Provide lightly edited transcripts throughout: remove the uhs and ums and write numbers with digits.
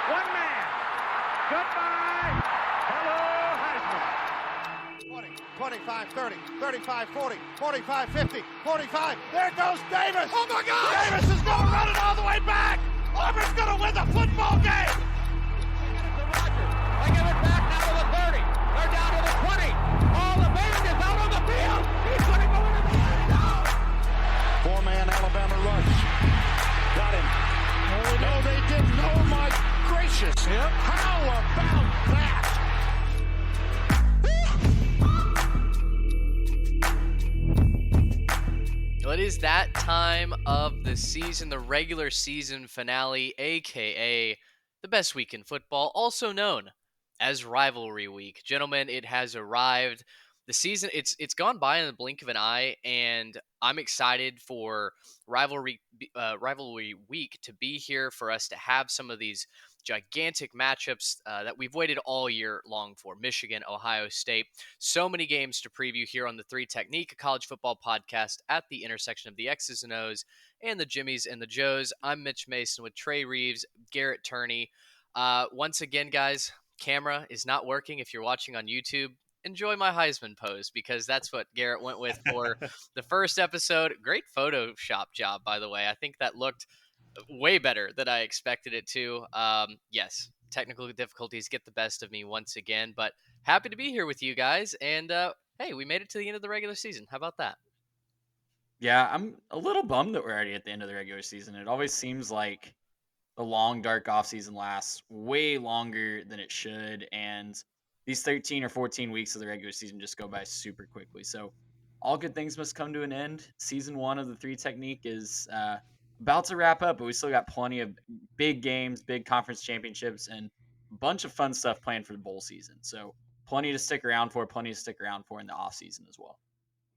One man. Goodbye. Hello, Heisman. 20, 25, 30, 35, 40, 45, 50, 45. There goes Davis. Oh, my God. Davis is going to run it all the way back. Auburn's going to win the football game. They give it back now to the 30. They're down to the 20. All the band is out on the field. He's going to go into the end zone. Four-man Alabama rush. Got him. Oh, no, they didn't. Oh, my gracious. Yep. How about that? Well, it is that time of the season, the regular season finale, aka the best week in football, also known as Rivalry Week. Gentlemen, it has arrived. The season, it's gone by in the blink of an eye, and I'm excited for Rivalry Week to be here for us to have some of these gigantic matchups that we've waited all year long for. Michigan, Ohio State. So many games to preview here on the Three Technique, a college football podcast at the intersection of the X's and O's and the Jimmies and the Joes. I'm Mitch Mason with Trey Reeves, Garrett Turney. Once again, guys, camera is not working. If you're watching on YouTube, enjoy my Heisman pose, because that's what Garrett went with for the first episode. Great Photoshop job, by the way. I think that looked way better than I expected it to. Yes, technical difficulties get the best of me once again, but happy to be here with you guys. And hey, we made it to the end of the regular season. How about that? Yeah, I'm a little bummed that we're already at the end of the regular season. It always seems like the long, dark offseason lasts way longer than it should, and these 13 or 14 weeks of the regular season just go by super quickly. So all good things must come to an end. Season 1 of the Three Technique is about to wrap up, but we still got plenty of big games, big conference championships, and a bunch of fun stuff planned for the bowl season. So plenty to stick around for in the offseason as well.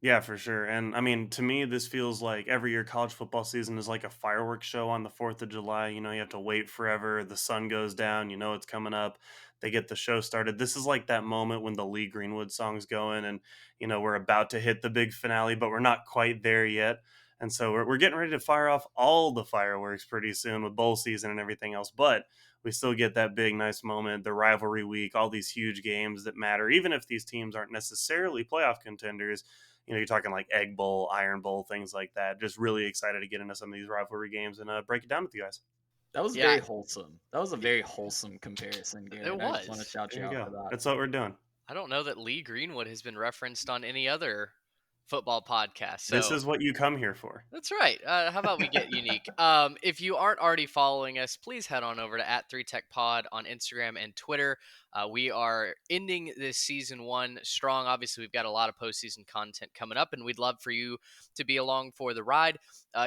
Yeah, for sure. And I mean, to me, this feels like every year college football season is like a fireworks show on the 4th of July. You know, you have to wait forever. The sun goes down, you know, it's coming up. They get the show started. This is like that moment when the Lee Greenwood song's going and, you know, we're about to hit the big finale, but we're not quite there yet. And so we're getting ready to fire off all the fireworks pretty soon with bowl season and everything else. But we still get that big, nice moment, the rivalry week, all these huge games that matter, even if these teams aren't necessarily playoff contenders. You know, you're talking like Egg Bowl, Iron Bowl, things like that. Just really excited to get into some of these rivalry games and break it down with you guys. That was very wholesome. That was a very wholesome comparison, Garrett. It was. I just want to shout you out for that. That's what we're doing. I don't know that Lee Greenwood has been referenced on any other football podcast. So this is what you come here for. That's right. How about we get unique? If you aren't already following us, please head on over to @3TechPod on Instagram and Twitter. We are ending this season 1 strong. Obviously, we've got a lot of postseason content coming up, and we'd love for you to be along for the ride.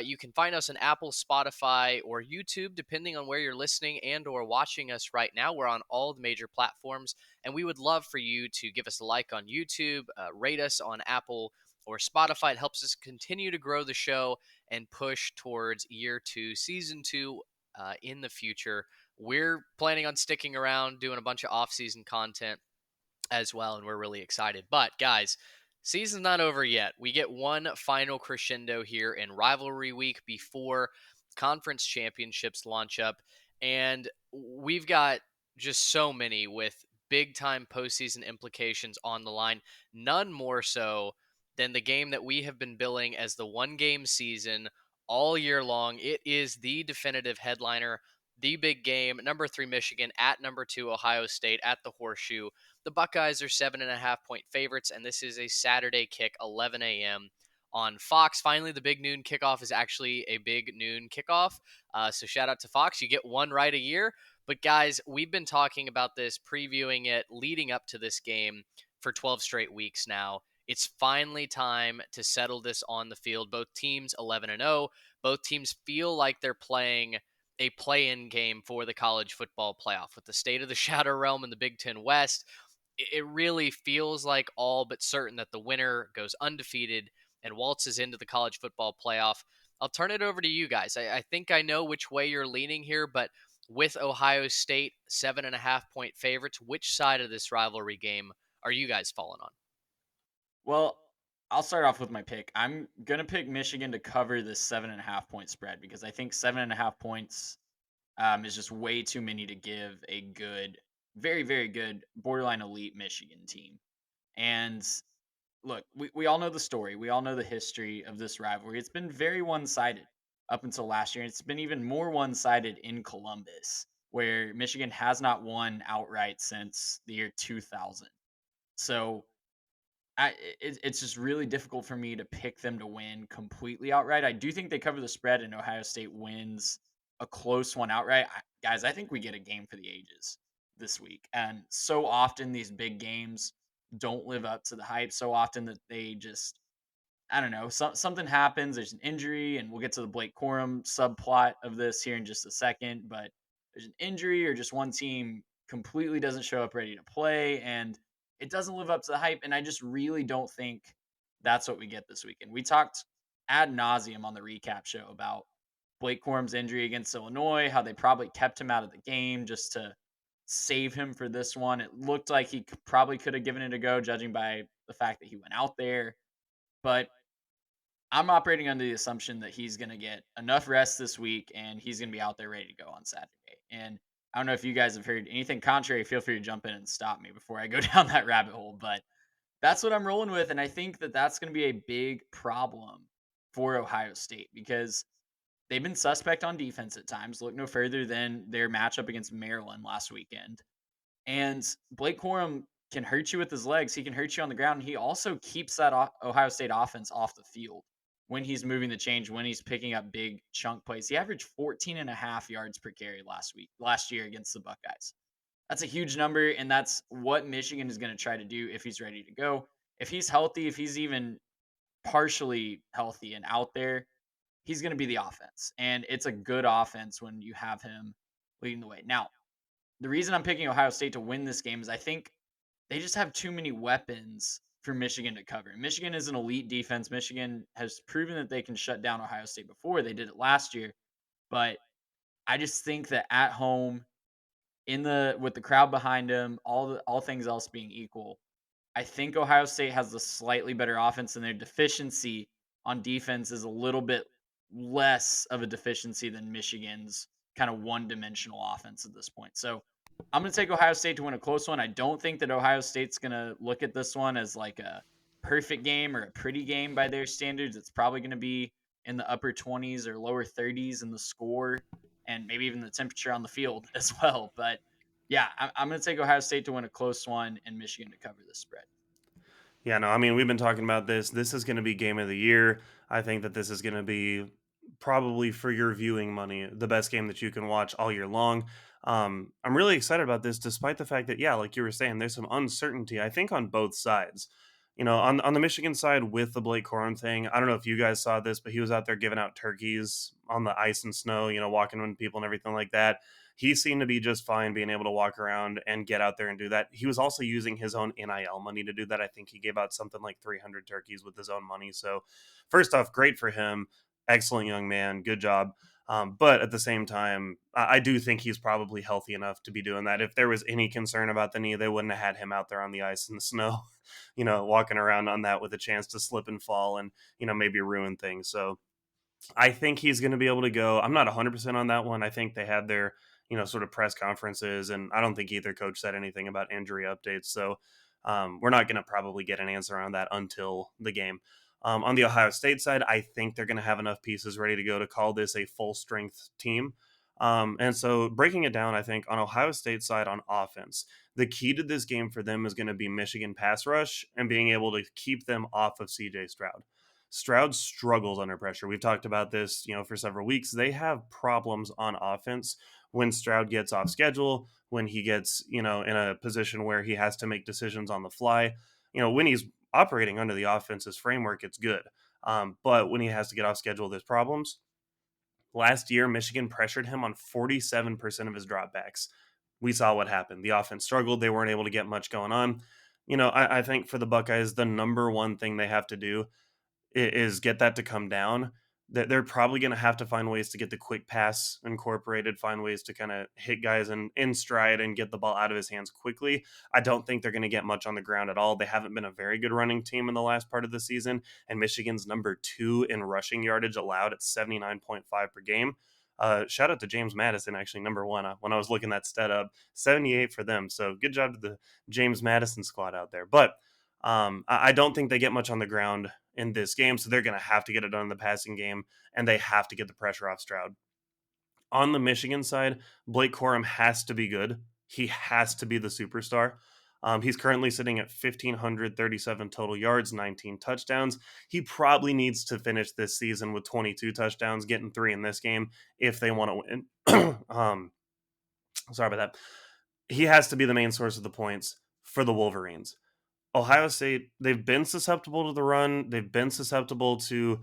You can find us on Apple, Spotify, or YouTube, depending on where you're listening and or watching us right now. We're on all the major platforms, and we would love for you to give us a like on YouTube, rate us on Apple or Spotify. It helps us continue to grow the show and push towards year 2, season 2 in the future. We're planning on sticking around, doing a bunch of off-season content as well, and we're really excited. But guys, season's not over yet. We get one final crescendo here in Rivalry Week before conference championships launch up, and we've got just so many with big-time postseason implications on the line, none more so than the game that we have been billing as the one-game season all year long. It is the definitive headliner, the big game. Number 3 Michigan at number 2 Ohio State at the Horseshoe. The Buckeyes are 7.5-point favorites, and this is a Saturday kick, 11 a.m. on Fox. Finally, the big noon kickoff is actually a big noon kickoff. So shout out to Fox. You get one right a year. But guys, we've been talking about this, previewing it, leading up to this game for 12 straight weeks now. It's finally time to settle this on the field. Both teams 11-0. Both teams feel like they're playing a play-in game for the college football playoff. With the state of the Shadow Realm in the Big Ten West, it really feels like all but certain that the winner goes undefeated and waltzes into the college football playoff. I'll turn it over to you guys. I think I know which way you're leaning here, but with Ohio State 7.5-point favorites, which side of this rivalry game are you guys falling on? Well, I'll start off with my pick. I'm going to pick Michigan to cover this 7.5-point spread because I think 7.5 points is just way too many to give a good, very, very good, borderline elite Michigan team. And look, we all know the story. We all know the history of this rivalry. It's been very one sided up until last year. It's been even more one sided in Columbus, where Michigan has not won outright since the year 2000. So it's just really difficult for me to pick them to win completely outright. I do think they cover the spread and Ohio State wins a close one outright. Guys, I think we get a game for the ages this week. And so often these big games don't live up to the hype, so often that they just, I don't know, something happens. There's an injury, and we'll get to the Blake Corum subplot of this here in just a second. But there's an injury, or just one team completely doesn't show up ready to play, and it doesn't live up to the hype. And I just really don't think that's what we get this weekend. We talked ad nauseum on the recap show about Blake Corum's injury against Illinois, how they probably kept him out of the game just to save him for this one. It looked like he probably could have given it a go, judging by the fact that he went out there. But I'm operating under the assumption that he's going to get enough rest this week and he's going to be out there ready to go on Saturday. And I don't know if you guys have heard anything contrary. Feel free to jump in and stop me before I go down that rabbit hole. But that's what I'm rolling with. And I think that that's going to be a big problem for Ohio State because they've been suspect on defense at times. Look no further than their matchup against Maryland last weekend. And Blake Corum can hurt you with his legs. He can hurt you on the ground. And he also keeps that Ohio State offense off the field when he's moving the change, when he's picking up big chunk plays. He averaged 14 and a half yards per carry last year against the Buckeyes. That's a huge number, and that's what Michigan is going to try to do if he's ready to go. If he's healthy, if he's even partially healthy and out there, he's going to be the offense. And it's a good offense when you have him leading the way. Now, the reason I'm picking Ohio State to win this game is I think they just have too many weapons for Michigan to cover. Michigan is an elite defense. Michigan has proven that they can shut down Ohio State before. They did it last year. But I just think that at home, with the crowd behind them, all things else being equal, I think Ohio State has a slightly better offense, and their deficiency on defense is a little bit less of a deficiency than Michigan's kind of one-dimensional offense at this point. So I'm going to take Ohio State to win a close one. I don't think that Ohio State's going to look at this one as like a perfect game or a pretty game by their standards. It's probably going to be in the upper 20s or lower 30s in the score and maybe even the temperature on the field as well. But yeah, I'm going to take Ohio State to win a close one and Michigan to cover the spread. Yeah, no, I mean, we've been talking about this. This is going to be game of the year. I think that this is going to be probably for your viewing money, the best game that you can watch all year long. I'm really excited about this, despite the fact that, yeah, like you were saying, there's some uncertainty, I think, on both sides. You know, on the Michigan side with the Blake Corum thing, I don't know if you guys saw this, but he was out there giving out turkeys on the ice and snow, you know, walking with people and everything like that. He seemed to be just fine being able to walk around and get out there and do that. He was also using his own NIL money to do that. I think he gave out something like 300 turkeys with his own money. So, first off, great for him. Excellent young man. Good job. But at the same time, I do think he's probably healthy enough to be doing that. If there was any concern about the knee, they wouldn't have had him out there on the ice in the snow, you know, walking around on that with a chance to slip and fall and, you know, maybe ruin things. So I think he's going to be able to go. I'm not 100% on that one. I think they had their, you know, sort of press conferences, and I don't think either coach said anything about injury updates. So we're not going to probably get an answer on that until the game. On the Ohio State side, I think they're going to have enough pieces ready to go to call this a full strength team. And so breaking it down, I think on Ohio State side on offense, the key to this game for them is going to be Michigan pass rush and being able to keep them off of CJ Stroud. Stroud struggles under pressure. We've talked about this, you know, for several weeks. They have problems on offense when Stroud gets off schedule, when he gets, you know, in a position where he has to make decisions on the fly. You know, when he's operating under the offense's framework, it's good. But when he has to get off schedule, there's problems. Last year, Michigan pressured him on 47% of his dropbacks. We saw what happened. The offense struggled. They weren't able to get much going on. You know, I think for the Buckeyes, the number one thing they have to do is get that to come down. That they're probably going to have to find ways to get the quick pass incorporated, find ways to kind of hit guys in stride and get the ball out of his hands quickly. I don't think they're going to get much on the ground at all. They haven't been a very good running team in the last part of the season, and Michigan's number 2 in rushing yardage allowed at 79.5 per game. Shout out to James Madison, actually, number one. When I was looking that stat up, 78 for them. So good job to the James Madison squad out there. But I don't think they get much on the ground in this game, so they're going to have to get it done in the passing game, and they have to get the pressure off Stroud. On the Michigan side, Blake Corum has to be good. He has to be the superstar. He's currently sitting at 1,537 total yards, 19 touchdowns. He probably needs to finish this season with 22 touchdowns, getting 3 in this game if they want to win. Sorry about that. He has to be the main source of the points for the Wolverines. Ohio State, they've been susceptible to the run. They've been susceptible to,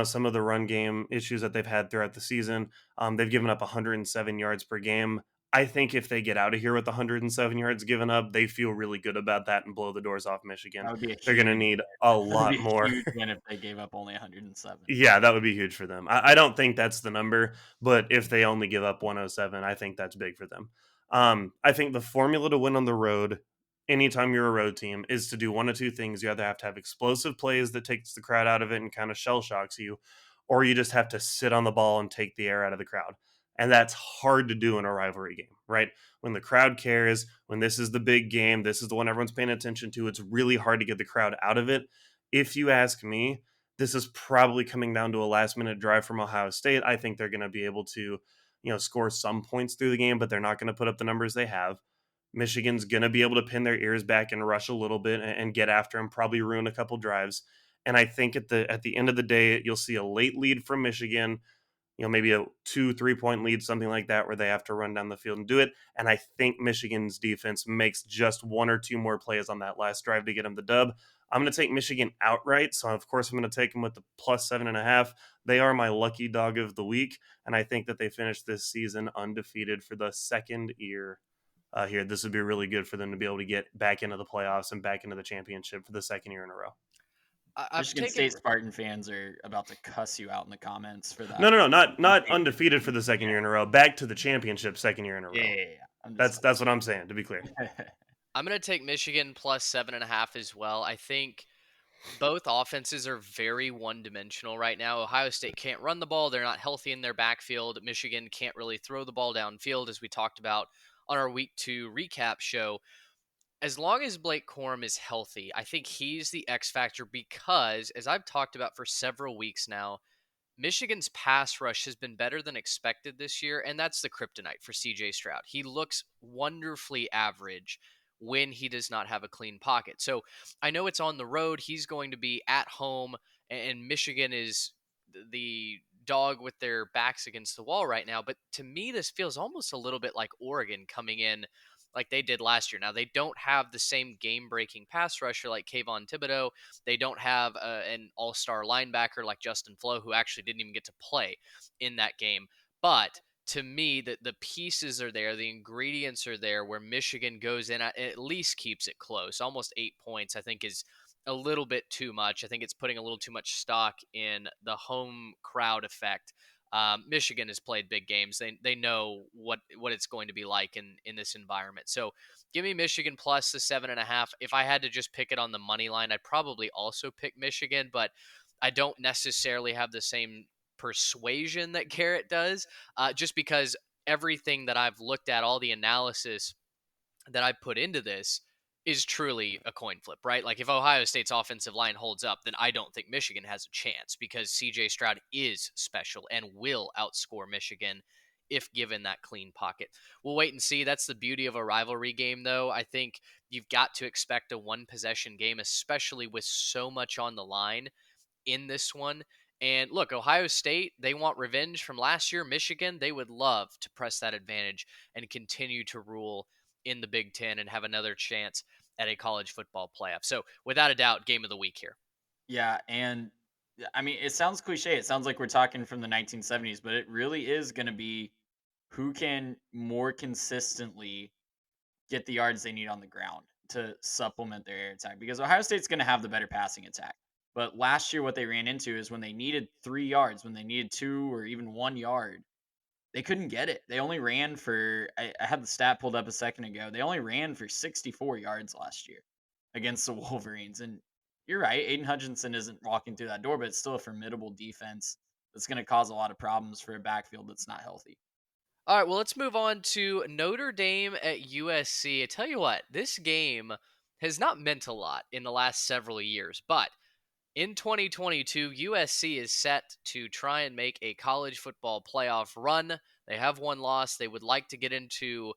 some of the run game issues that they've had throughout the season. They've given up 107 yards per game. I think if they get out of here with 107 yards given up, they feel really good about that and blow the doors off Michigan. That would be They're going to need a lot more. Huge win if they gave up only 107. Yeah, that would be huge for them. I don't think that's the number, but if they only give up 107, I think that's big for them. I think the formula to win on the road anytime you're a road team is to do one of two things. You either have to have explosive plays that takes the crowd out of it and kind of shell shocks you, or you just have to sit on the ball and take the air out of the crowd. And that's hard to do in a rivalry game, right? When the crowd cares, when this is the big game, this is the one everyone's paying attention to, it's really hard to get the crowd out of it. If you ask me, this is probably coming down to a last minute drive from Ohio State. I think they're going to be able to, score some points through the game, but they're not going to put up the numbers they have. Michigan's going to be able to pin their ears back and rush a little bit and get after him, probably ruin a couple drives. And I think at the end of the day, you'll see a late lead from Michigan, maybe a 2-3 point lead, something like that, where they have to run down the field and do it. And I think Michigan's defense makes just 1 or 2 more plays on that last drive to get them the dub. I'm going to take Michigan outright. So, of course, I'm going to take them with the plus 7.5. They are my lucky dog of the week. And I think that they finish this season undefeated for the second year here. This would be really good for them to be able to get back into the playoffs and back into the championship for the second year in a row. Michigan State Spartan fans are about to cuss you out in the comments for that. No, not undefeated for the second year in a row. Back to the championship second year in a row. Yeah. That's what I'm saying, to be clear. I'm going to take Michigan plus 7.5 as well. I think both offenses are very one-dimensional right now. Ohio State can't run the ball. They're not healthy in their backfield. Michigan can't really throw the ball downfield, as we talked about on our Week 2 recap show. As long as Blake Corum is healthy, I think he's the X factor because, as I've talked about for several weeks now, Michigan's pass rush has been better than expected this year, and that's the kryptonite for CJ Stroud. He looks wonderfully average when he does not have a clean pocket. So I know it's on the road. He's going to be at home, and Michigan is the dog with their backs against the wall right now. But to me, this feels almost a little bit like Oregon coming in like they did last year. Now, they don't have the same game-breaking pass rusher like Kayvon Thibodeau. They don't have an all-star linebacker like Justin Flo, who actually didn't even get to play in that game. But to me, the pieces are there, the ingredients are there, where Michigan goes in at least keeps it close. Almost 8 points, I think, is a little bit too much. I think it's putting a little too much stock in the home crowd effect. Michigan has played big games. They know what it's going to be like in this environment. So give me Michigan plus the 7.5. If I had to just pick it on the money line, I'd probably also pick Michigan, but I don't necessarily have the same persuasion that Garrett does, just because everything that I've looked at, all the analysis that I put into this is truly a coin flip, right? Like if Ohio State's offensive line holds up, then I don't think Michigan has a chance because CJ Stroud is special and will outscore Michigan if given that clean pocket. We'll wait and see. That's the beauty of a rivalry game, though. I think you've got to expect a one-possession game, especially with so much on the line in this one. And look, Ohio State, they want revenge from last year. Michigan, they would love to press that advantage and continue to rule in the Big Ten and have another chance at a college football playoff. So without a doubt, game of the week here. Yeah, and I mean, it sounds cliche. It sounds like we're talking from the 1970s, but it really is going to be who can more consistently get the yards they need on the ground to supplement their air attack. Because Ohio State's going to have the better passing attack. But last year, what they ran into is when they needed 3 yards, when they needed 2 or even 1 yard, they couldn't get it. They only ran for, I had the stat pulled up a second ago. They only ran for 64 yards last year against the Wolverines. And you're right, Aiden Hutchinson isn't walking through that door, but it's still a formidable defense that's going to cause a lot of problems for a backfield that's not healthy. All right, well, let's move on to Notre Dame at USC. I tell you what, this game has not meant a lot in the last several years, but in 2022, USC is set to try and make a college football playoff run. They have one loss. They would like to get into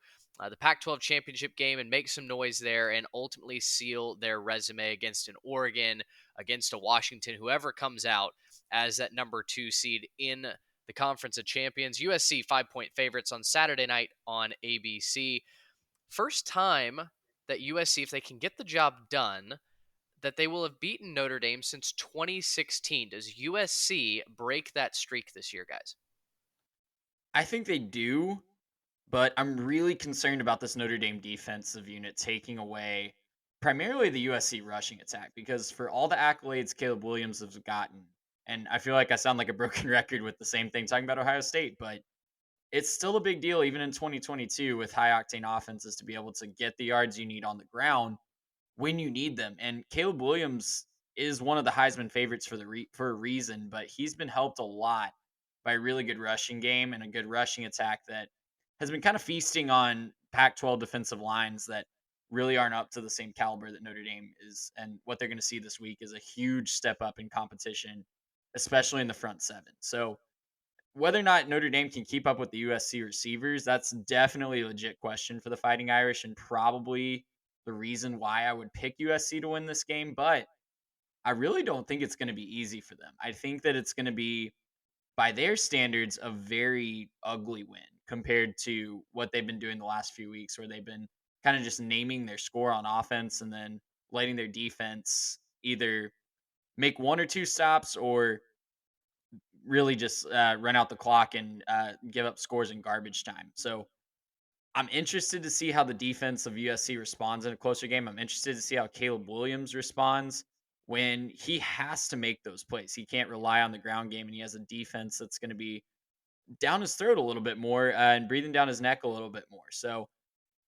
the Pac 12 championship game and make some noise there and ultimately seal their resume against an Oregon, against a Washington, whoever comes out as that number 2 seed in the Conference of Champions. USC 5-point favorites on Saturday night on ABC. First time that USC, if they can get the job done, that they will have beaten Notre Dame since 2016. Does USC break that streak this year, guys? I think they do, but I'm really concerned about this Notre Dame defensive unit taking away primarily the USC rushing attack, because for all the accolades Caleb Williams has gotten, and I feel like I sound like a broken record with the same thing talking about Ohio State, but it's still a big deal even in 2022 with high octane offenses to be able to get the yards you need on the ground when you need them. And Caleb Williams is one of the Heisman favorites for a reason, but he's been helped a lot by a really good rushing game and a good rushing attack that has been kind of feasting on Pac-12 defensive lines that really aren't up to the same caliber that Notre Dame is. And what they're going to see this week is a huge step up in competition, especially in the front seven. So whether or not Notre Dame can keep up with the USC receivers, that's definitely a legit question for the Fighting Irish, and probably the reason why I would pick USC to win this game. But I really don't think it's going to be easy for them. I think that it's going to be, by their standards, a very ugly win compared to what they've been doing the last few weeks, where they've been kind of just naming their score on offense and then letting their defense either make one or two stops or really just run out the clock and give up scores in garbage time. So I'm interested to see how the defense of USC responds in a closer game. I'm interested to see how Caleb Williams responds when he has to make those plays. He can't rely on the ground game, and he has a defense that's going to be down his throat a little bit more and breathing down his neck a little bit more. So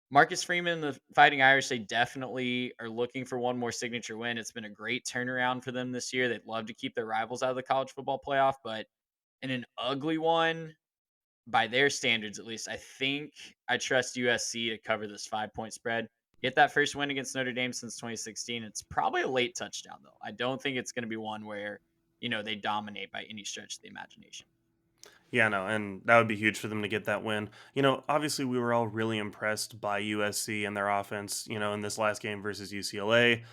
Marcus Freeman and the Fighting Irish, they definitely are looking for one more signature win. It's been a great turnaround for them this year. They'd love to keep their rivals out of the college football playoff, but in an ugly one, by their standards at least, I think I trust USC to cover this 5-point spread. Get that first win against Notre Dame since 2016. It's probably a late touchdown, though. I don't think it's going to be one where, they dominate by any stretch of the imagination. Yeah, no, and that would be huge for them to get that win. Obviously, we were all really impressed by USC and their offense, in this last game versus UCLA.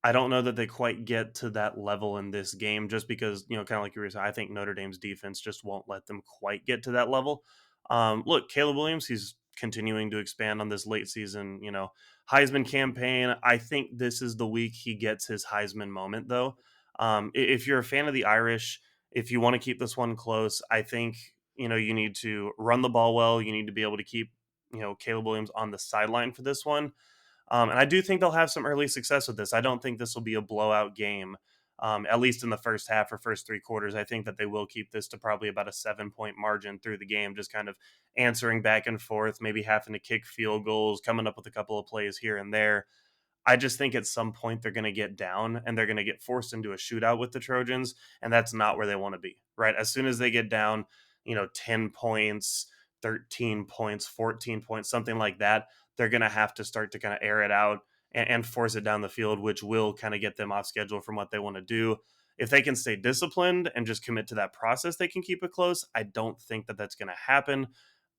I don't know that they quite get to that level in this game just because, kind of like you were saying, I think Notre Dame's defense just won't let them quite get to that level. Look, Caleb Williams, he's continuing to expand on this late season, Heisman campaign. I think this is the week he gets his Heisman moment, though. If you're a fan of the Irish, if you want to keep this one close, I think, you need to run the ball well. You need to be able to keep, Caleb Williams on the sideline for this one. And I do think they'll have some early success with this. I don't think this will be a blowout game, at least in the first half or first three quarters. I think that they will keep this to probably about a 7-point margin through the game, just kind of answering back and forth, maybe having to kick field goals, coming up with a couple of plays here and there. I just think at some point they're going to get down and they're going to get forced into a shootout with the Trojans, and that's not where they want to be, right? As soon as they get down, 10 points, 13 points, 14 points, something like that, they're going to have to start to kind of air it out and force it down the field, which will kind of get them off schedule from what they want to do. If they can stay disciplined and just commit to that process, they can keep it close. I don't think that that's going to happen.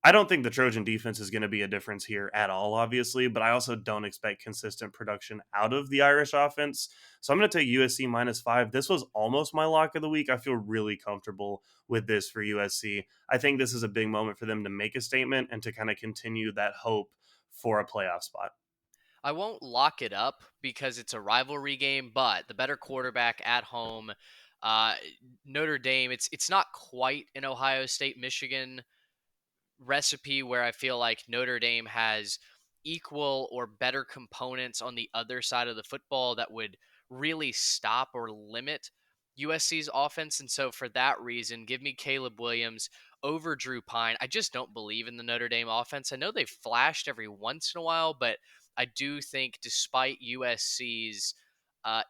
I don't think the Trojan defense is going to be a difference here at all, obviously, but I also don't expect consistent production out of the Irish offense. So I'm going to take USC -5. This was almost my lock of the week. I feel really comfortable with this for USC. I think this is a big moment for them to make a statement and to kind of continue that hope for a playoff spot. I won't lock it up because it's a rivalry game, but the better quarterback at home. Uh, Notre Dame, it's not quite an Ohio State, Michigan recipe where I feel like Notre Dame has equal or better components on the other side of the football that would really stop or limit USC's offense. And so for that reason, give me Caleb Williams over Drew Pine. I just don't believe in the Notre Dame offense. I know they've flashed every once in a while, but I do think despite USC's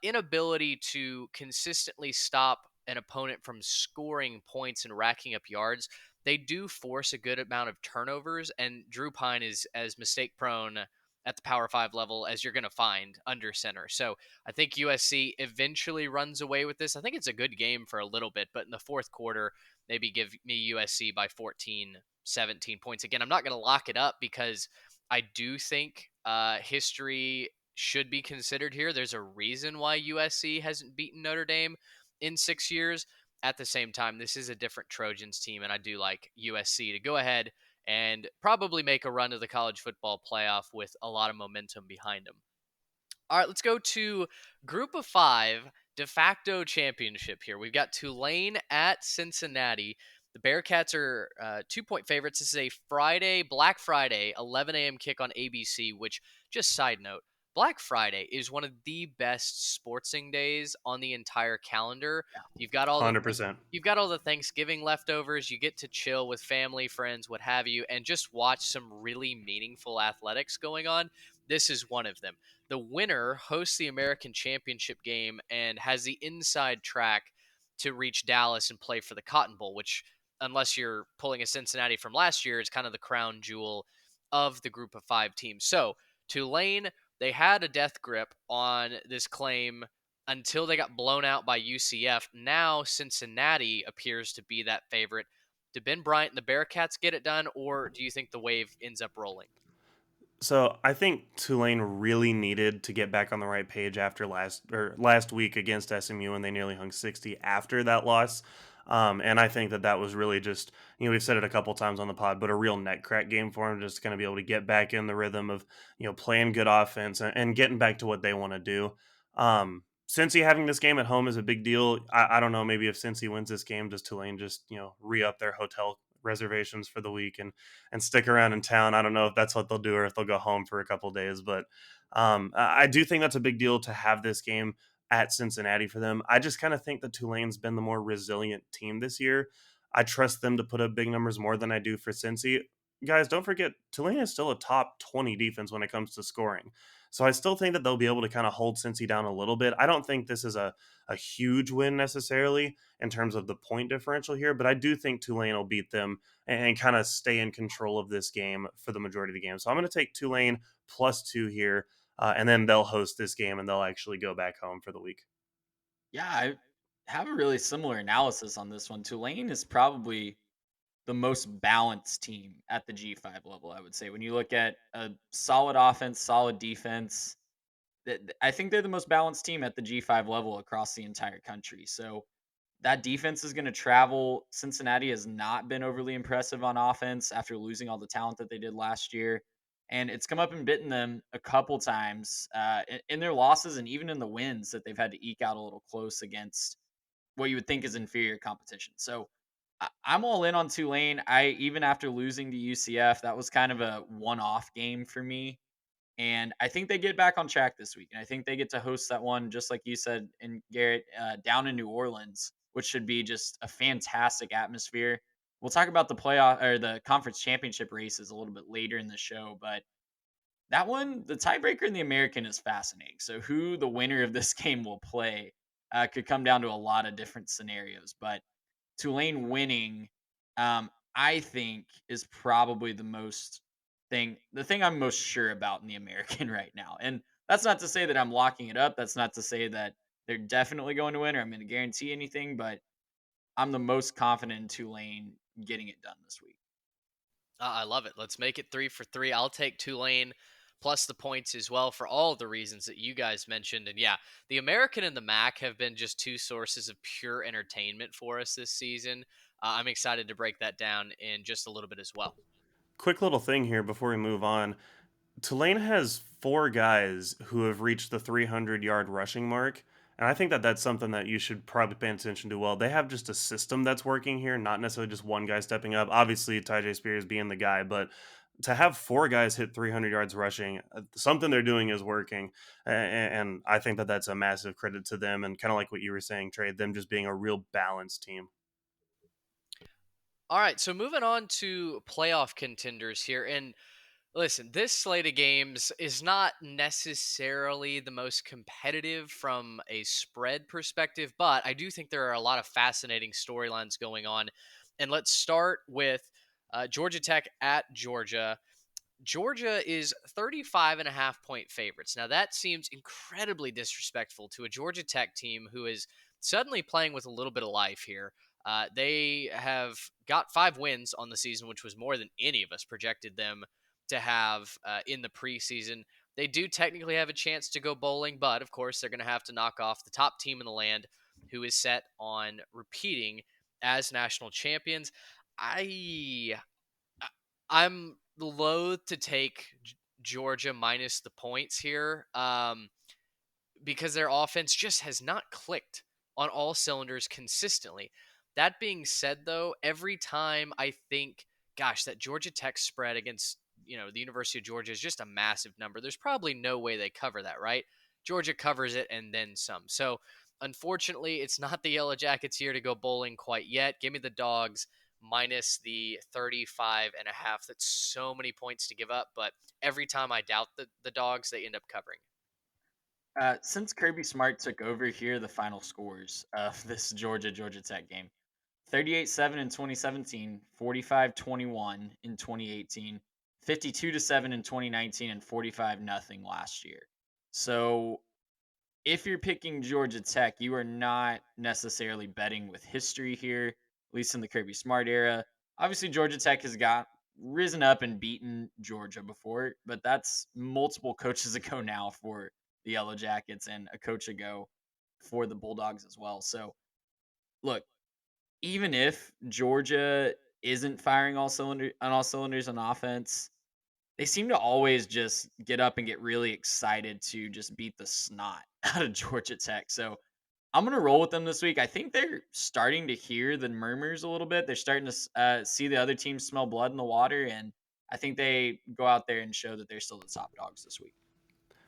inability to consistently stop an opponent from scoring points and racking up yards, they do force a good amount of turnovers, and Drew Pine is as mistake prone at the Power 5 level as you're going to find under center. So I think USC eventually runs away with this. I think it's a good game for a little bit, but in the fourth quarter, maybe give me USC by 14, 17 points. Again, I'm not going to lock it up because I do think history should be considered here. There's a reason why USC hasn't beaten Notre Dame in 6 years. At the same time, this is a different Trojans team, and I do like USC to go ahead and probably make a run to the college football playoff with a lot of momentum behind them. All right, let's go to Group of 5 de facto championship here. We've got Tulane at Cincinnati. The Bearcats are 2-point favorites. This is a Friday, Black Friday, 11 a.m. kick on ABC, which, just side note, Black Friday is one of the best sportsing days on the entire calendar. You've got all the 100%. you've got all the Thanksgiving leftovers. You get to chill with family, friends, what have you, and just watch some really meaningful athletics going on. This is one of them. The winner hosts the American Championship game and has the inside track to reach Dallas and play for the Cotton Bowl, which, unless you're pulling a Cincinnati from last year, is kind of the crown jewel of the Group of 5 teams. So Tulane, they had a death grip on this claim until they got blown out by UCF. Now Cincinnati appears to be that favorite. Do Ben Bryant and the Bearcats get it done, or do you think the wave ends up rolling? So I think Tulane really needed to get back on the right page after last week against SMU, and they nearly hung 60 after that loss. And I think that was really just, we've said it a couple times on the pod, but a real neck crack game for them, just going to be able to get back in the rhythm of, playing good offense and getting back to what they want to do. Cincy having this game at home is a big deal. I don't know, maybe if Cincy wins this game, does Tulane just, re-up their hotel reservations for the week and stick around in town? I don't know if that's what they'll do or if they'll go home for a couple days, but I do think that's a big deal to have this game at Cincinnati for them. I just kind of think that Tulane's been the more resilient team this year. I trust them to put up big numbers more than I do for Cincy. Guys, don't forget, Tulane is still a top 20 defense when it comes to scoring. So I still think that they'll be able to kind of hold Cincy down a little bit. I don't think this is a huge win necessarily in terms of the point differential here, but I do think Tulane will beat them and kind of stay in control of this game for the majority of the game. So I'm going to take Tulane +2 here, and then they'll host this game and they'll actually go back home for the week. Yeah, I have a really similar analysis on this one. Tulane is probably the most balanced team at the G5 level, I would say. When you look at a solid offense, solid defense, I think they're the most balanced team at the G5 level across the entire country. So that defense is going to travel. Cincinnati has not been overly impressive on offense after losing all the talent that they did last year. And it's come up and bitten them a couple times in their losses and even in the wins that they've had to eke out a little close against what you would think is inferior competition. So I'm all in on Tulane. Even after losing to UCF, that was kind of a one-off game for me. And I think they get back on track this week. And I think they get to host that one, just like you said, in Garrett, down in New Orleans, which should be just a fantastic atmosphere. We'll talk about the playoff or the conference championship races a little bit later in the show, but that one, the tiebreaker in the American is fascinating. So who the winner of this game will play could come down to a lot of different scenarios. But Tulane winning, I think, is probably the thing I'm most sure about in the American right now. And that's not to say that I'm locking it up. That's not to say that they're definitely going to win or I'm going to guarantee anything, but I'm the most confident in Tulane getting it done this week. I love it. Let's make it 3 for 3. I'll take Tulane plus the points as well for all the reasons that you guys mentioned. And yeah, the American and the MAC have been just two sources of pure entertainment for us this season. I'm excited to break that down in just a little bit as well. Quick little thing here before we move on. Tulane has 4 guys who have reached the 300-yard rushing mark. And I think that that's something that you should probably pay attention to. Well, they have just a system that's working here, not necessarily just one guy stepping up. Obviously, Tyjae Spears being the guy, but to have 4 guys hit 300 yards rushing, something they're doing is working. And I think that that's a massive credit to them. And kind of like what you were saying, Trey, them just being a real balanced team. All right, so moving on to playoff contenders here. And Listen, this slate of games is not necessarily the most competitive from a spread perspective, but I do think there are a lot of fascinating storylines going on. And let's start with Georgia Tech at Georgia. Georgia is 35.5 point favorites. Now, that seems incredibly disrespectful to a Georgia Tech team who is suddenly playing with a little bit of life here. They have got 5 wins on the season, which was more than any of us projected them to have in the preseason. They do technically have a chance to go bowling, but of course, they're going to have to knock off the top team in the land who is set on repeating as national champions. I I'm loath to take Georgia minus the points here because their offense just has not clicked on all cylinders consistently. That being said, though, every time I think, gosh, that Georgia Tech spread against the University of Georgia is just a massive number. There's probably no way they cover that, right? Georgia covers it and then some. So unfortunately, it's not the Yellow Jackets here to go bowling quite yet. Give me the Dogs minus the 35.5. That's so many points to give up, but every time I doubt the Dogs, they end up covering. Since Kirby Smart took over, here are the final scores of this Georgia Tech game: 38-7 in 2017, 45-21 in 2018, 52-7 in 2019, and 45 nothing last year. So if you're picking Georgia Tech, you are not necessarily betting with history here, at least in the Kirby Smart era. Obviously, Georgia Tech has got risen up and beaten Georgia before, but that's multiple coaches ago now for the Yellow Jackets and a coach ago for the Bulldogs as well. So, look, even if Georgia isn't firing on all cylinders on offense, they seem to always just get up and get really excited to just beat the snot out of Georgia Tech. So I'm gonna roll with them this week. I think they're starting to hear the murmurs a little bit. They're starting to see the other team smell blood in the water, and I think they go out there and show that they're still the top dogs this week.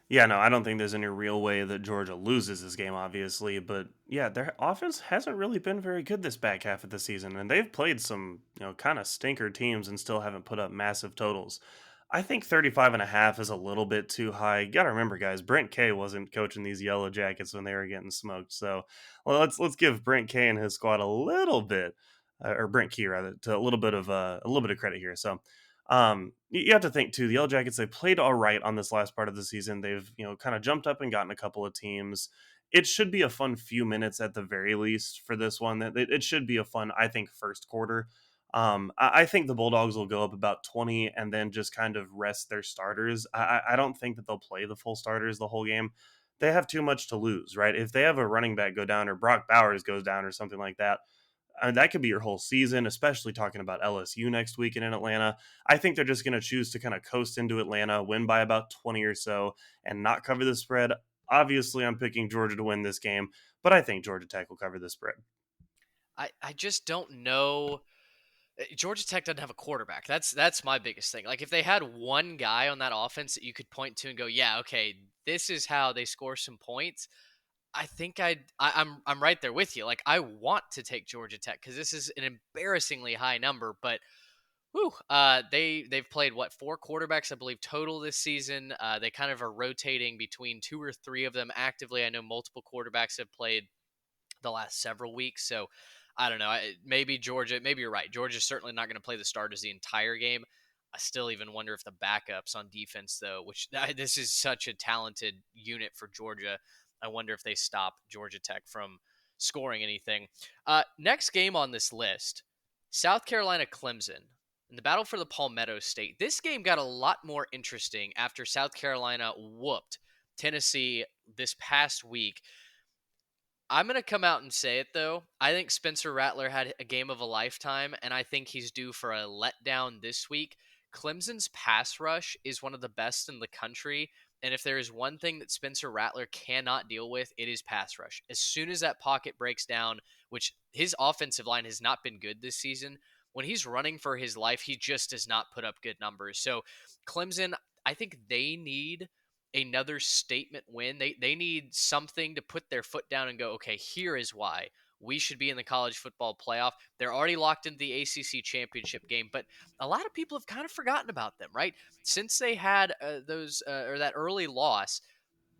Yeah, no, I don't think there's any real way that Georgia loses this game, obviously. But yeah, their offense hasn't really been very good this back half of the season, and they've played some, kind of stinker teams and still haven't put up massive totals. I think 35.5 is a little bit too high. You gotta remember, guys, Brent Kay wasn't coaching these Yellow Jackets when they were getting smoked. So, well, let's give Brent Kay and his squad a little bit, or Brent Key rather, to a little bit of credit here. So, you have to think too. The Yellow Jackets, they played all right on this last part of the season. They've kind of jumped up and gotten a couple of teams. It should be a fun few minutes at the very least for this one. That it should be a fun, I think, first quarter. I think the Bulldogs will go up about 20 and then just kind of rest their starters. I don't think that they'll play the full starters the whole game. They have too much to lose, right? If they have a running back go down or Brock Bowers goes down or something like that, that could be your whole season, especially talking about LSU next weekend in Atlanta. I think they're just going to choose to kind of coast into Atlanta, win by about 20 or so, and not cover the spread. Obviously, I'm picking Georgia to win this game, but I think Georgia Tech will cover the spread. I just don't know. Georgia Tech doesn't have a quarterback. That's my biggest thing. Like if they had one guy on that offense that you could point to and go, yeah, okay, this is how they score some points. I think I'm right there with you. Like I want to take Georgia Tech because this is an embarrassingly high number, but whew, they've played what 4 quarterbacks I believe total this season. They kind of are rotating between 2 or 3 of them actively. I know multiple quarterbacks have played the last several weeks. So I don't know. Maybe Georgia, maybe you're right. Georgia's certainly not going to play the starters the entire game. I still even wonder if the backups on defense, though, which this is such a talented unit for Georgia. I wonder if they stop Georgia Tech from scoring anything. Next game on this list, South Carolina Clemson. In the battle for the Palmetto State. This game got a lot more interesting after South Carolina whooped Tennessee this past week. I'm going to come out and say it, though. I think Spencer Rattler had a game of a lifetime, and I think he's due for a letdown this week. Clemson's pass rush is one of the best in the country, and if there is one thing that Spencer Rattler cannot deal with, it is pass rush. As soon as that pocket breaks down, which his offensive line has not been good this season, when he's running for his life, he just does not put up good numbers. So Clemson, I think they need another statement win. They need something to put their foot down and go, okay, here is why we should be in the college football playoff. They're already locked into the ACC championship game, but a lot of people have kind of forgotten about them, right? Since they had those or that early loss,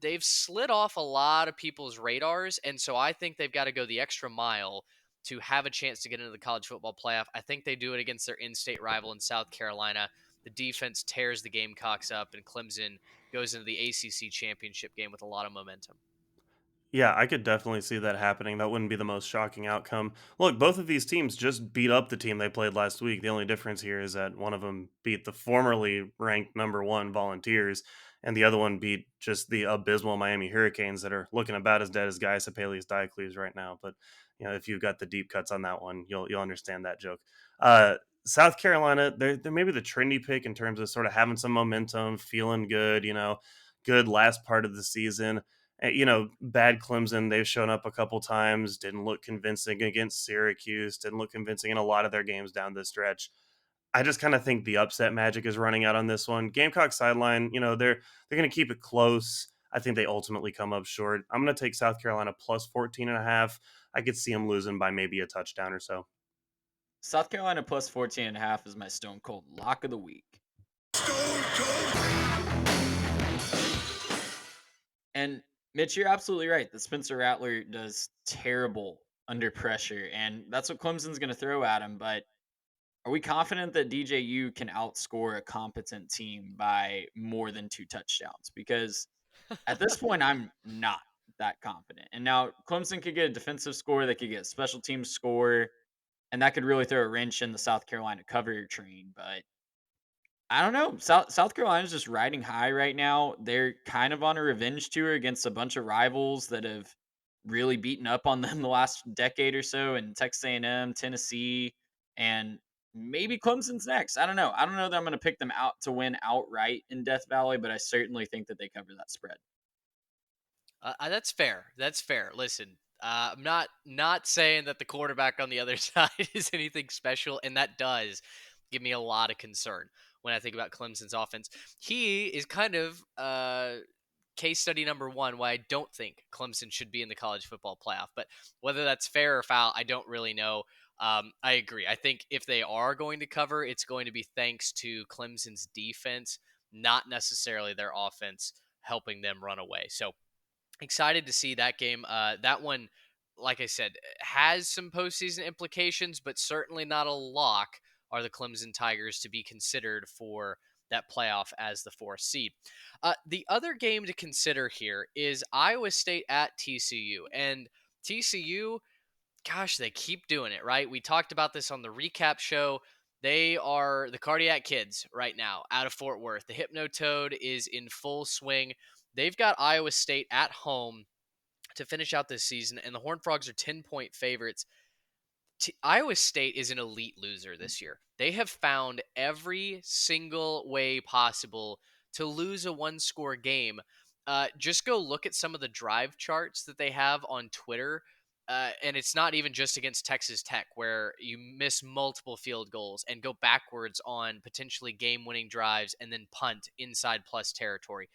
they've slid off a lot of people's radars. And so I think they've got to go the extra mile to have a chance to get into the college football playoff. I think they do it against their in-state rival in South Carolina. The defense tears the Gamecocks up, and Clemson goes into the ACC championship game with a lot of momentum. Yeah, I could definitely see that happening. That wouldn't be the most shocking outcome. Look, both of these teams just beat up the team they played last week. The only difference here is that one of them beat the formerly ranked number one Volunteers, and the other one beat just the abysmal Miami Hurricanes that are looking about as dead as Guy Sepelius Diocles right now. But if you've got the deep cuts on that one, you'll understand that joke. South Carolina, they're maybe the trendy pick in terms of sort of having some momentum, feeling good. Good last part of the season. Bad Clemson, they've shown up a couple times, didn't look convincing against Syracuse, didn't look convincing in a lot of their games down the stretch. I just kind of think the upset magic is running out on this one. Gamecock sideline, they're going to keep it close. I think they ultimately come up short. I'm going to take South Carolina plus 14 and a half. I could see them losing by maybe a touchdown or so. South Carolina plus 14.5 is my stone cold lock of the week. And Mitch, you're absolutely right. The Spencer Rattler does terrible under pressure, and that's what Clemson's going to throw at him. But are we confident that DJU can outscore a competent team by more than 2 touchdowns? Because at this point, I'm not that confident. And now Clemson could get a defensive score, they could get a special teams score, and that could really throw a wrench in the South Carolina cover train. But I don't know. South Carolina's just riding high right now. They're kind of on a revenge tour against a bunch of rivals that have really beaten up on them the last decade or so, and Texas A&M, Tennessee, and maybe Clemson's next. I don't know. I don't know that I'm going to pick them out to win outright in Death Valley, but I certainly think that they cover that spread. That's fair. That's fair. Listen, I'm not saying that the quarterback on the other side is anything special, and that does give me a lot of concern when I think about Clemson's offense. He is kind of case study number one why I don't think Clemson should be in the college football playoff. But whether that's fair or foul, I don't really know. I agree. I think if they are going to cover, it's going to be thanks to Clemson's defense, not necessarily their offense helping them run away. So excited to see that game. That one, like I said, has some postseason implications, but certainly not a lock. Are the Clemson Tigers to be considered for that playoff as the 4th seed? The other game to consider here is Iowa State at TCU. And TCU, gosh, they keep doing it, right? We talked about this on the recap show. They are the cardiac kids right now out of Fort Worth. The Hypnotoad is in full swing. They've got Iowa State at home to finish out this season, and the Horned Frogs are 10-point favorites. Iowa State is an elite loser this year. They have found every single way possible to lose a one-score game. Just go look at some of the drive charts that they have on Twitter. And it's not even just against Texas Tech, where you miss multiple field goals and go backwards on potentially game-winning drives and then punt inside plus territory.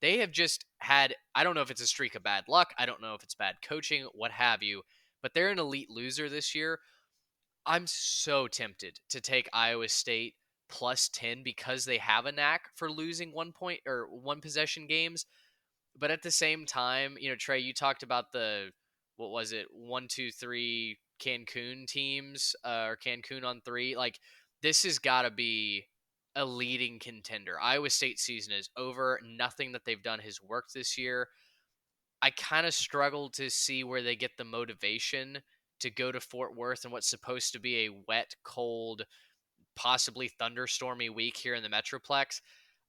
They have just had, I don't know if it's a streak of bad luck, I don't know if it's bad coaching, what have you, but they're an elite loser this year. I'm so tempted to take Iowa State plus 10 because they have a knack for losing 1 point or one possession games. But at the same time, Trey, you talked about what was it, 1, 2, 3 Cancun teams or Cancun on 3. Like, this has got to be a leading contender. Iowa State season is over. Nothing that they've done has worked this year. I kind of struggle to see where they get the motivation to go to Fort Worth and what's supposed to be a wet, cold, possibly thunderstormy week here in the Metroplex.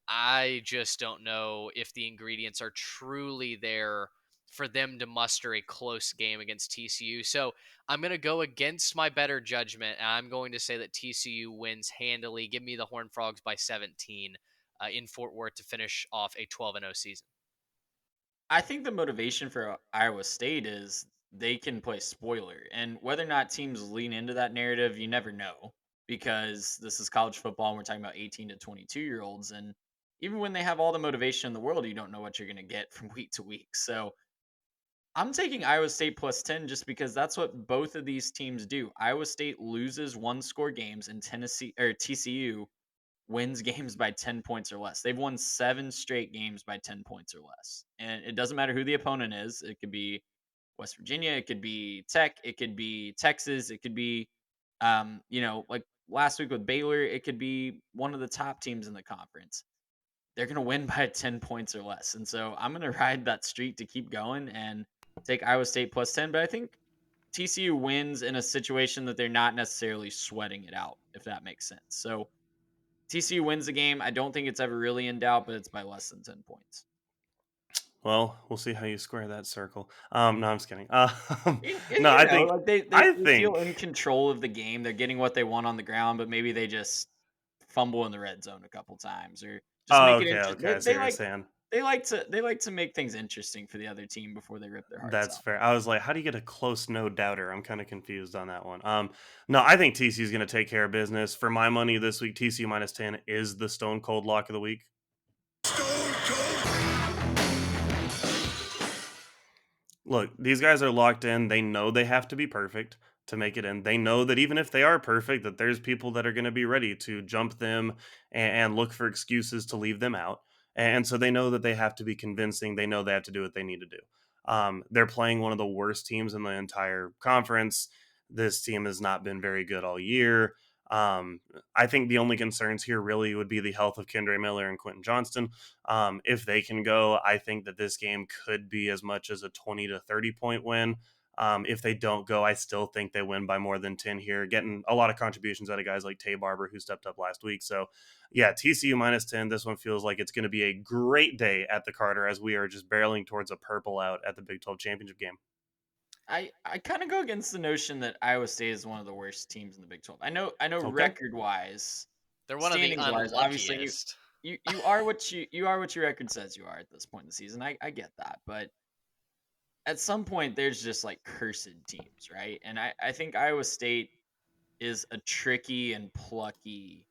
I just don't know if the ingredients are truly there for them to muster a close game against TCU. So I'm going to go against my better judgment, and I'm going to say that TCU wins handily. Give me the Horned Frogs by 17 in Fort Worth to finish off a 12-0 season. I think the motivation for Iowa State is they can play spoiler. And whether or not teams lean into that narrative, you never know because this is college football and we're talking about 18 to 22-year-olds. And even when they have all the motivation in the world, you don't know what you're going to get from week to week. So I'm taking Iowa State plus 10 just because that's what both of these teams do. Iowa State loses one score games and Tennessee or TCU wins games by 10 points or less. They've won 7 straight games by 10 points or less. And it doesn't matter who the opponent is. It could be West Virginia, it could be Tech, it could be Texas, it could be like last week with Baylor, it could be one of the top teams in the conference. They're going to win by 10 points or less. And so I'm going to ride that streak to keep going and take Iowa State plus 10. But I think TCU wins in a situation that they're not necessarily sweating it out, if that makes sense. So TCU wins the game. I don't think it's ever really in doubt, but it's by less than 10 points. Well, we'll see how you square that circle. No, I'm just kidding. No, You know, like I they feel think in control of the game. They're getting what they want on the ground, but maybe they just fumble in the red zone a couple times or just Oh, make it okay, interesting. okay. I see what you're saying. They like to make things interesting for the other team before they rip their hearts That's out. fair. I was like, how do you get a close no doubter? I'm kind of confused on that one. No, I think TCU is going to take care of business. For my money this week, TCU minus 10 is the stone cold lock of the week. Look, these guys are locked in. They know they have to be perfect to make it in. They know that even if they are perfect, that there's people that are going to be ready to jump them and look for excuses to leave them out. And so they know that they have to be convincing. They know they have to do what they need to do. They're playing one of the worst teams in the entire conference. This team has not been very good all year. Um, I think the only concerns here really would be the health of Kendre Miller and Quentin Johnston. If they can go, I think that this game could be as much as a 20 to 30 point win. If they don't go, I still think they win by more than 10 here, getting a lot of contributions out of guys like Tay Barber, who stepped up last week. So, yeah, TCU minus 10. This one feels like it's going to be a great day at the Carter as we are just barreling towards a purple out at the Big 12 championship game. I kind of go against the notion that Iowa State is one of the worst teams in the Big 12. I know Okay. record wise, They're one of the standings wise, obviously unluckiest. you are what you are what your record says you are at this point in the season. I get that, but at some point there's just like cursed teams, right? And I think Iowa State is a tricky and plucky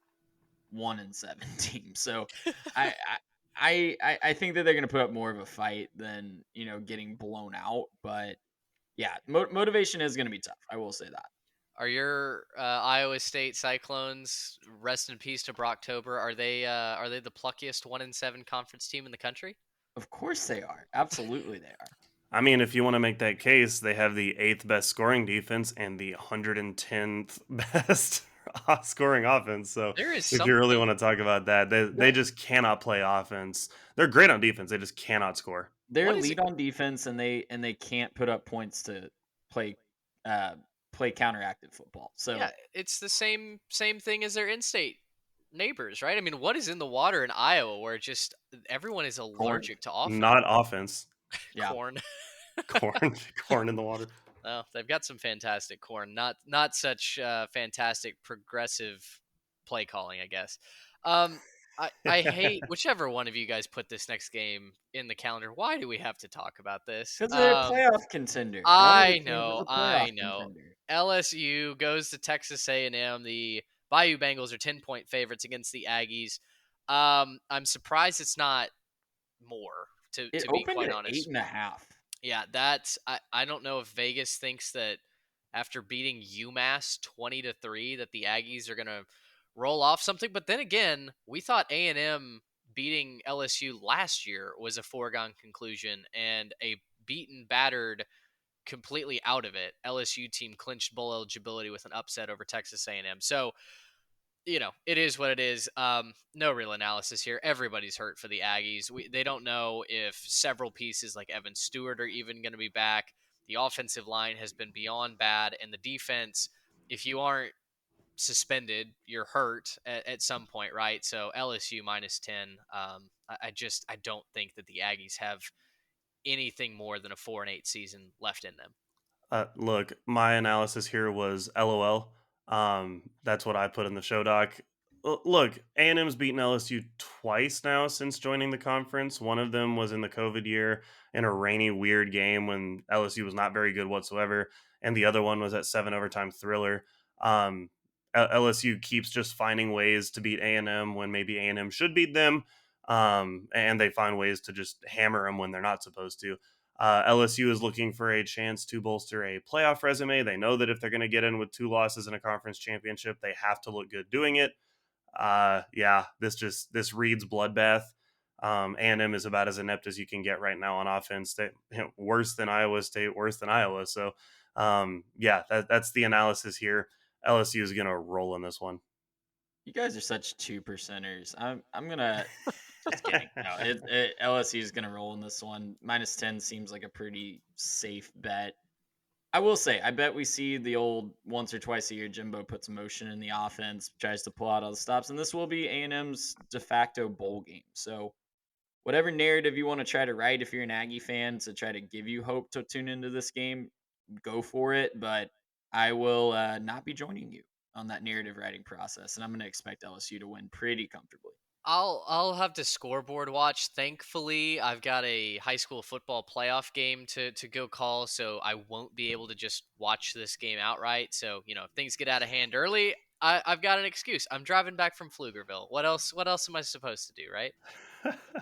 1-7 team. So I I think that they're going to put up more of a fight than getting blown out. But yeah, motivation is going to be tough. I will say that. Are your Iowa State Cyclones, rest in peace to Brocktober? Are they the pluckiest 1-7 conference team in the country? Of course they are. Absolutely they are. I mean, if you want to make that case, they have the 8th best scoring defense and the 110th best scoring offense. So There is if you really something. want to talk about that, they just cannot play offense. They're great on defense. They just cannot score. They're What is lead it? on defense and they can't put up points to play play counteractive football. So Yeah, it's the same thing as their in-state neighbors, right? I mean, what is in the water in Iowa where just everyone is allergic to offense? Not offense. yeah. Corn. Corn in the water. Well, they've got some fantastic corn. Not such fantastic progressive play calling, I guess. I hate whichever one of you guys put this next game in the calendar. Why do we have to talk about this? Because they're a playoff contender. One of the I teams is know, a I playoff know. contender. LSU goes to Texas A&M. The Bayou Bengals are 10-point favorites against the Aggies. I'm surprised it's not more. To It be opened quite at honest. 8.5. Yeah, that's I don't know if Vegas thinks that after beating UMass 20-3 that the Aggies are gonna roll off something. But then again, we thought A&M beating LSU last year was a foregone conclusion, and a beaten, battered, completely out of it LSU team clinched bowl eligibility with an upset over Texas A&M. So it is what it is. No real analysis here. Everybody's hurt for the Aggies. They don't know if several pieces like Evan Stewart are even going to be back. The offensive line has been beyond bad, and the defense, if you aren't suspended, you're hurt at some point, right? So LSU minus 10. I don't think that the Aggies have anything more than a 4-8 season left in them. Look, my analysis here was LOL. That's what I put in the show doc. Look, A&M's beaten LSU twice now since joining the conference. One of them was in the COVID year in a rainy, weird game when LSU was not very good whatsoever, and the other one was at 7 overtime thriller. Um, LSU keeps just finding ways to beat A&M when maybe A&M should beat them, and they find ways to just hammer them when they're not supposed to. LSU is looking for a chance to bolster a playoff resume. They know that if they're going to get in with 2 losses in a conference championship, they have to look good doing it. This reads bloodbath. A&M is about as inept as you can get right now on offense. Worse than Iowa State, worse than Iowa. So, that's the analysis here. LSU is going to roll in this one. You guys are such 2%ers. I'm gonna just kidding. No, LSU is gonna roll in this one. -10 seems like a pretty safe bet. I will say, I bet we see the old once or twice a year Jimbo puts motion in the offense, tries to pull out all the stops, and this will be A&M's de facto bowl game. So whatever narrative you want to try to write, if you're an Aggie fan, to try to give you hope to tune into this game, go for it. But I will not be joining you on that narrative writing process, and I'm going to expect LSU to win pretty comfortably. I'll have to scoreboard watch. Thankfully, I've got a high school football playoff game to go call, so I won't be able to just watch this game outright. So, if things get out of hand early, I've got an excuse. I'm driving back from Pflugerville. What else am I supposed to do, right?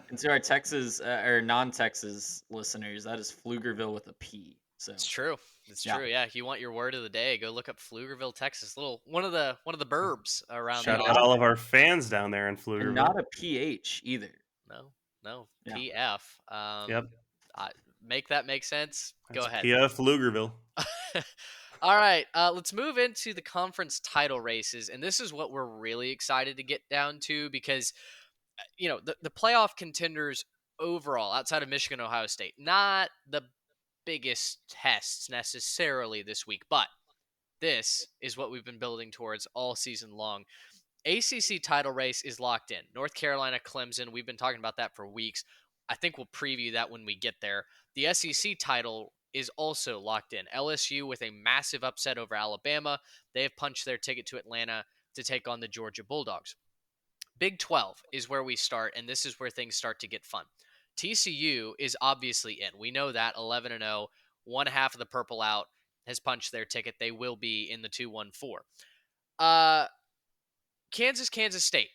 And to our Texas or non-Texas listeners, that is Pflugerville with a P. So It's true. It's true. Yeah. If you want your word of the day, go look up Pflugerville, Texas. One of the burbs around Shout the out all of our fans down there in and Pflugerville. not a PH either. No, Yeah. PF. Yep. Make that make sense. Go That's ahead. PF Pflugerville. All right, let's move into the conference title races, and this is what we're really excited to get down to because, the playoff contenders overall, outside of Michigan, Ohio State, not the biggest tests necessarily this week, but this is what we've been building towards all season long. ACC title race is locked in. North Carolina, Clemson, we've been talking about that for weeks. I think we'll preview that when we get there. The SEC title is also locked in. LSU with a massive upset over Alabama. They have punched their ticket to Atlanta to take on the Georgia Bulldogs. Big 12 is where we start, and this is where things start to get fun. TCU is obviously in. We know that 11-0, one half of the purple out has punched their ticket. They will be in the 2-1-4. Kansas State,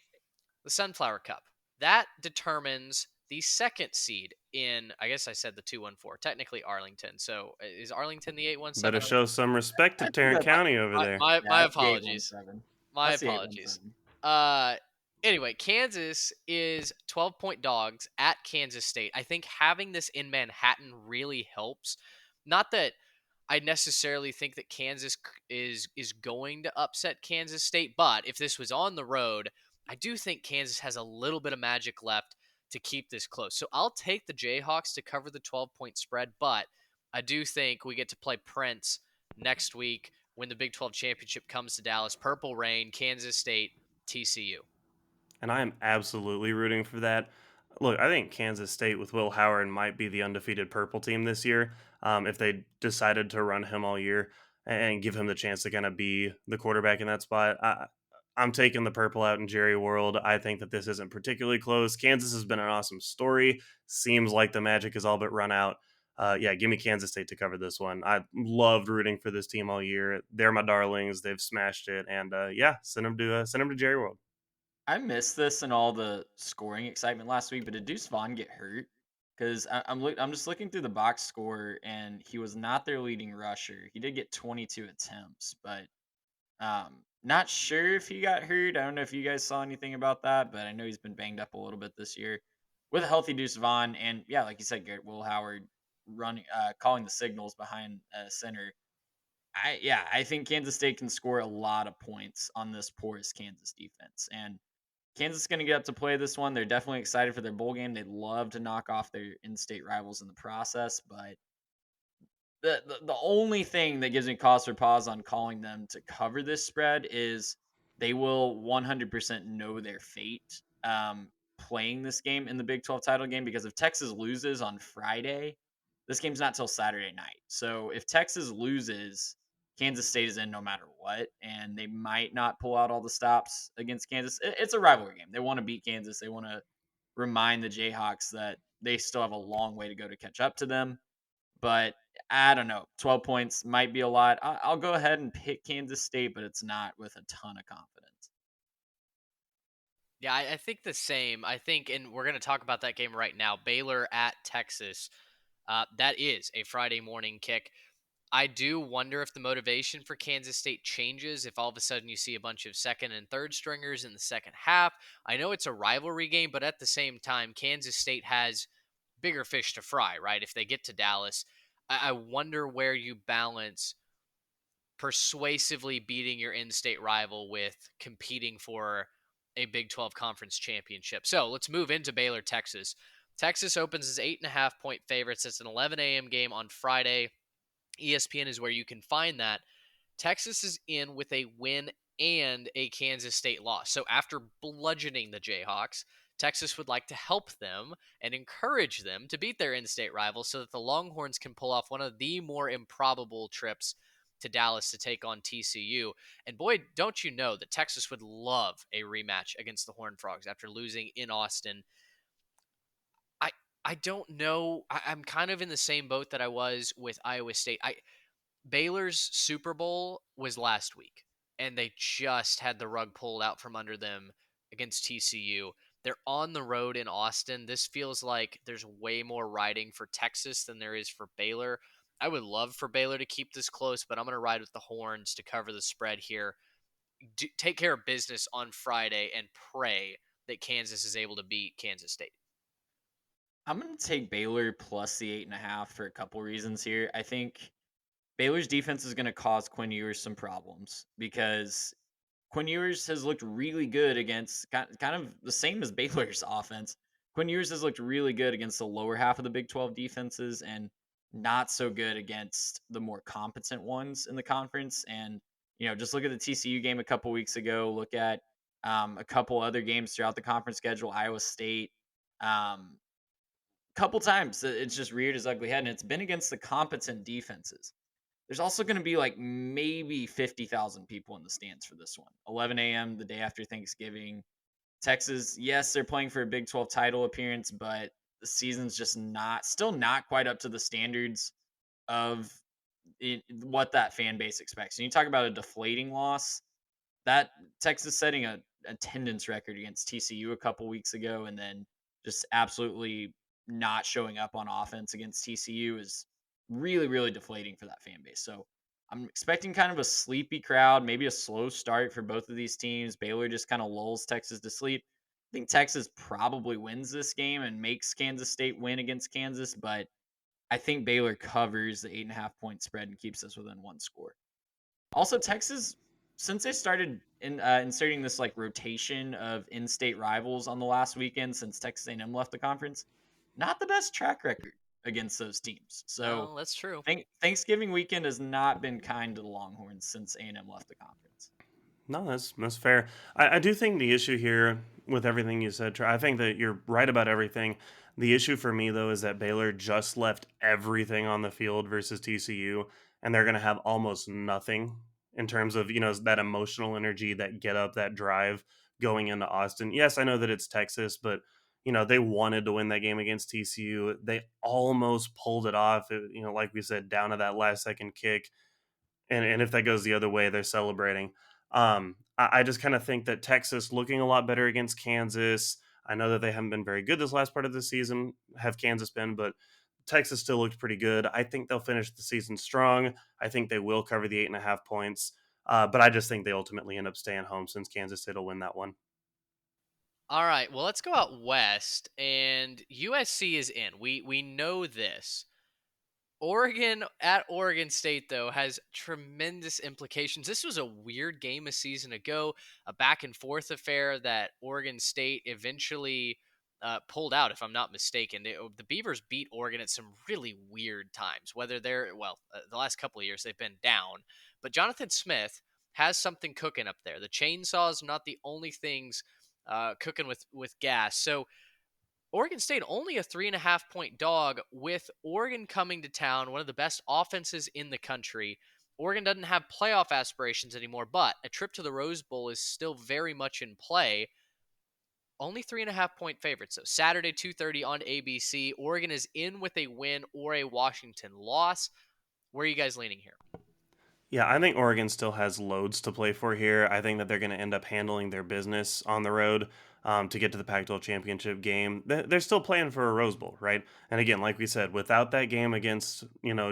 the Sunflower Cup. That determines the second seed in, I guess I said the 2-1-4, technically Arlington. So is Arlington the 8-1-7? Better show some respect to Tarrant County over there. My apologies. My That's the apologies. 8-1-7. Anyway, Kansas is 12-point dogs at Kansas State. I think having this in Manhattan really helps. Not that I necessarily think that Kansas is going to upset Kansas State, but if this was on the road, I do think Kansas has a little bit of magic left to keep this close. So I'll take the Jayhawks to cover the 12-point spread, but I do think we get to play Prince next week when the Big 12 championship comes to Dallas. Purple Rain, Kansas State, TCU. And I am absolutely rooting for that. Look, I think Kansas State with Will Howard might be the undefeated purple team this year if they decided to run him all year and give him the chance to kind of be the quarterback in that spot. I'm taking the purple out in Jerry World. I think that this isn't particularly close. Kansas has been an awesome story. Seems like the magic is all but run out. Give me Kansas State to cover this one. I loved rooting for this team all year. They're my darlings. They've smashed it, and send them to Jerry World. I missed this and all the scoring excitement last week, but did Deuce Vaughn get hurt? Because I'm just looking through the box score, and he was not their leading rusher. He did get 22 attempts, but not sure if he got hurt. I don't know if you guys saw anything about that, but I know he's been banged up a little bit this year. With a healthy Deuce Vaughn, and like you said, Garrett, Will Howard running, calling the signals behind center. I think Kansas State can score a lot of points on this porous Kansas defense, and Kansas is going to get up to play this one. They're definitely excited for their bowl game. They'd love to knock off their in-state rivals in the process, but the only thing that gives me cause for pause on calling them to cover this spread is they will 100% know their fate playing this game in the Big 12 title game, because if Texas loses on Friday, this game's not till Saturday night. So if Texas loses, Kansas State is in no matter what, and they might not pull out all the stops against Kansas. It's a rivalry game. They want to beat Kansas. They want to remind the Jayhawks that they still have a long way to go to catch up to them. But I don't know. 12 points might be a lot. I'll go ahead and pick Kansas State, but it's not with a ton of confidence. Yeah, I think the same. I think, and we're going to talk about that game right now. Baylor at Texas. That is a Friday morning kick. I do wonder if the motivation for Kansas State changes if all of a sudden you see a bunch of second and third stringers in the second half. I know it's a rivalry game, but at the same time, Kansas State has bigger fish to fry, right? If they get to Dallas, I wonder where you balance persuasively beating your in-state rival with competing for a Big 12 conference championship. So let's move into Baylor, Texas. Texas opens as 8.5-point favorites. It's an 11 a.m. game on Friday. ESPN is where you can find that. Texas is in with a win and a Kansas State loss. So after bludgeoning the Jayhawks, Texas would like to help them and encourage them to beat their in-state rival so that the Longhorns can pull off one of the more improbable trips to Dallas to take on TCU. And boy, don't you know that Texas would love a rematch against the Horned Frogs after losing in Austin. I don't know. I'm kind of in the same boat that I was with Iowa State. Baylor's Super Bowl was last week, and they just had the rug pulled out from under them against TCU. They're on the road in Austin. This feels like there's way more riding for Texas than there is for Baylor. I would love for Baylor to keep this close, but I'm going to ride with the Horns to cover the spread here. Take care of business on Friday and pray that Kansas is able to beat Kansas State. I'm going to take Baylor plus the 8.5 for a couple reasons here. I think Baylor's defense is going to cause Quinn Ewers some problems because Quinn Ewers has looked really good against kind of the same as Baylor's offense. Quinn Ewers has looked really good against the lower half of the Big 12 defenses and not so good against the more competent ones in the conference. And, just look at the TCU game a couple weeks ago. Look at a couple other games throughout the conference schedule, Iowa State. Couple times it's just reared his ugly head, and it's been against the competent defenses. There's also going to be like maybe 50,000 people in the stands for this one. 11 a.m. the day after Thanksgiving. Texas, yes, they're playing for a Big 12 title appearance, but the season's just still not quite up to the standards of what that fan base expects. And you talk about a deflating loss. That Texas setting a attendance record against TCU a couple weeks ago, and then just absolutely not showing up on offense against TCU is really, really deflating for that fan base. So I'm expecting kind of a sleepy crowd, maybe a slow start for both of these teams. Baylor just kind of lulls Texas to sleep. I think Texas probably wins this game and makes Kansas State win against Kansas, but I think Baylor covers the 8.5-point spread and keeps us within one score. Also, Texas, since they started inserting this like rotation of in-state rivals on the last weekend since Texas A&M left the conference, not the best track record against those teams. So That's true. Thanksgiving weekend has not been kind to the Longhorns since A&M left the conference. No, that's fair. I do think the issue here with everything you said, I think that you're right about everything. The issue for me, though, is that Baylor just left everything on the field versus TCU, and they're going to have almost nothing in terms of, that emotional energy, that get up, that drive going into Austin. Yes, I know that it's Texas, but, they wanted to win that game against TCU. They almost pulled it off, like we said, down to that last second kick. And if that goes the other way, they're celebrating. I just kind of think that Texas looking a lot better against Kansas. I know that they haven't been very good this last part of the season, have Kansas been, but Texas still looked pretty good. I think they'll finish the season strong. I think they will cover the 8.5 points. But I just think they ultimately end up staying home since Kansas State will win that one. All right, well, let's go out west, and USC is in. We know this. Oregon at Oregon State, though, has tremendous implications. This was a weird game a season ago, a back-and-forth affair that Oregon State eventually pulled out, if I'm not mistaken. The Beavers beat Oregon at some really weird times, whether the last couple of years they've been down. But Jonathan Smith has something cooking up there. The chainsaws are not the only things cooking with gas. So Oregon State only a 3.5-point dog with Oregon coming to town, one of the best offenses in the country. Oregon doesn't have playoff aspirations anymore, but a trip to the Rose Bowl is still very much in play. Only 3.5-point favorites. So Saturday, 2:30 on ABC. Oregon is in with a win or a Washington loss. Where are you guys leaning here? Yeah, I think Oregon still has loads to play for here. I think that they're going to end up handling their business on the road. to get to the Pac-12 championship game. They're still playing for a Rose Bowl, right? And again, like we said, without that game against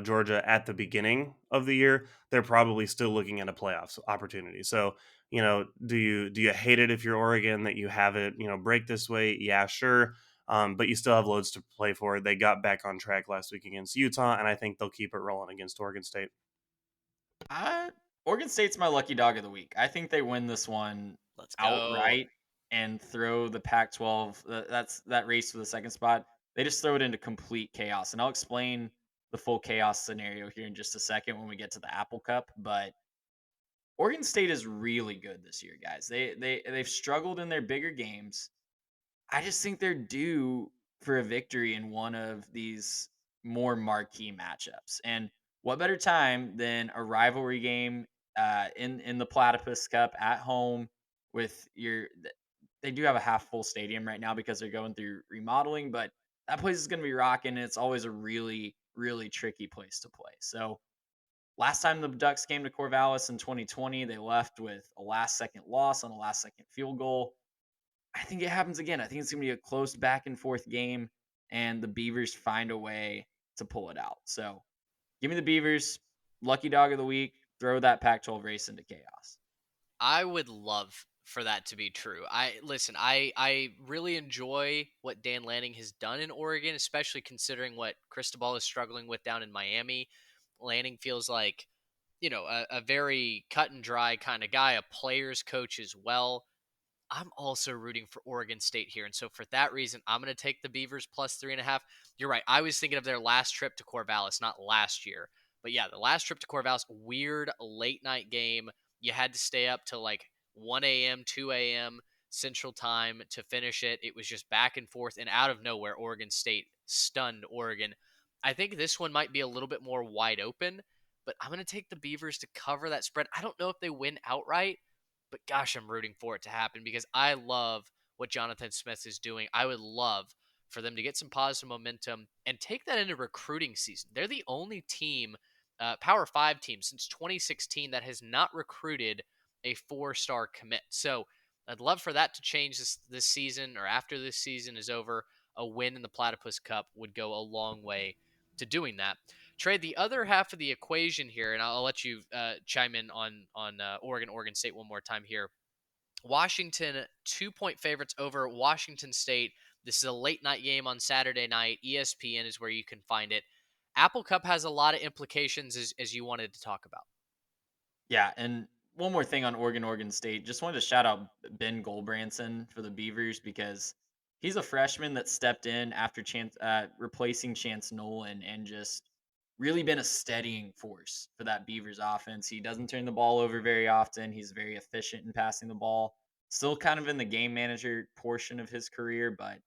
Georgia at the beginning of the year, they're probably still looking at a playoffs opportunity. So do you hate it if you're Oregon that you have it break this way? Yeah, sure. But you still have loads to play for. They got back on track last week against Utah, and I think they'll keep it rolling against Oregon State. I, Oregon State's my lucky dog of the week. I think they win this one Let's go. outright and throw the Pac-12. That race for the second spot. They just throw it into complete chaos, and I'll explain the full chaos scenario here in just a second when we get to the Apple Cup. But Oregon State is really good this year, guys. They've struggled in their bigger games. I just think they're due for a victory in one of these more marquee matchups. And what better time than a rivalry game in the Platypus Cup at home with they do have a half full stadium right now because they're going through remodeling, but that place is going to be rocking. And it's always a really, really tricky place to play. So last time the Ducks came to Corvallis in 2020, they left with a last second loss on a last second field goal. I think it happens again. I think it's going to be a close back and forth game, and the Beavers find a way to pull it out. So give me the Beavers. Lucky dog of the week. Throw that Pac-12 race into chaos. I would love for that to be true. I really enjoy what Dan Lanning has done in Oregon, especially considering what Cristobal is struggling with down in Miami. Lanning feels like, a very cut and dry kind of guy, a player's coach as well. I'm also rooting for Oregon State here. And so for that reason, I'm going to take the Beavers plus 3.5. You're right. I was thinking of their last trip to Corvallis, not last year. But yeah, the last trip to Corvallis, weird late night game. You had to stay up till like 1 a.m., 2 a.m. Central Time to finish it. It was just back and forth, and out of nowhere, Oregon State stunned Oregon. I think this one might be a little bit more wide open, but I'm going to take the Beavers to cover that spread. I don't know if they win outright, but gosh, I'm rooting for it to happen because I love what Jonathan Smith is doing. I would love for them to get some positive momentum and take that into recruiting season. They're the only team, Power 5 team since 2016 that has not recruited a 4-star commit. So I'd love for that to change this season, or after this season is over. A win in the Platypus Cup would go a long way to doing that. Trade the other half of the equation here, and I'll let you chime in on Oregon State one more time here. Washington 2-point favorites over Washington State. This is a late night game on Saturday night. ESPN is where you can find it. Apple Cup has a lot of implications as you wanted to talk about. Yeah, and one more thing on Oregon State. Just wanted to shout out Ben Goldbranson for the Beavers because he's a freshman that stepped in after replacing Chance Nolan and just really been a steadying force for that Beavers offense. He doesn't turn the ball over very often. He's very efficient in passing the ball. Still kind of in the game manager portion of his career, but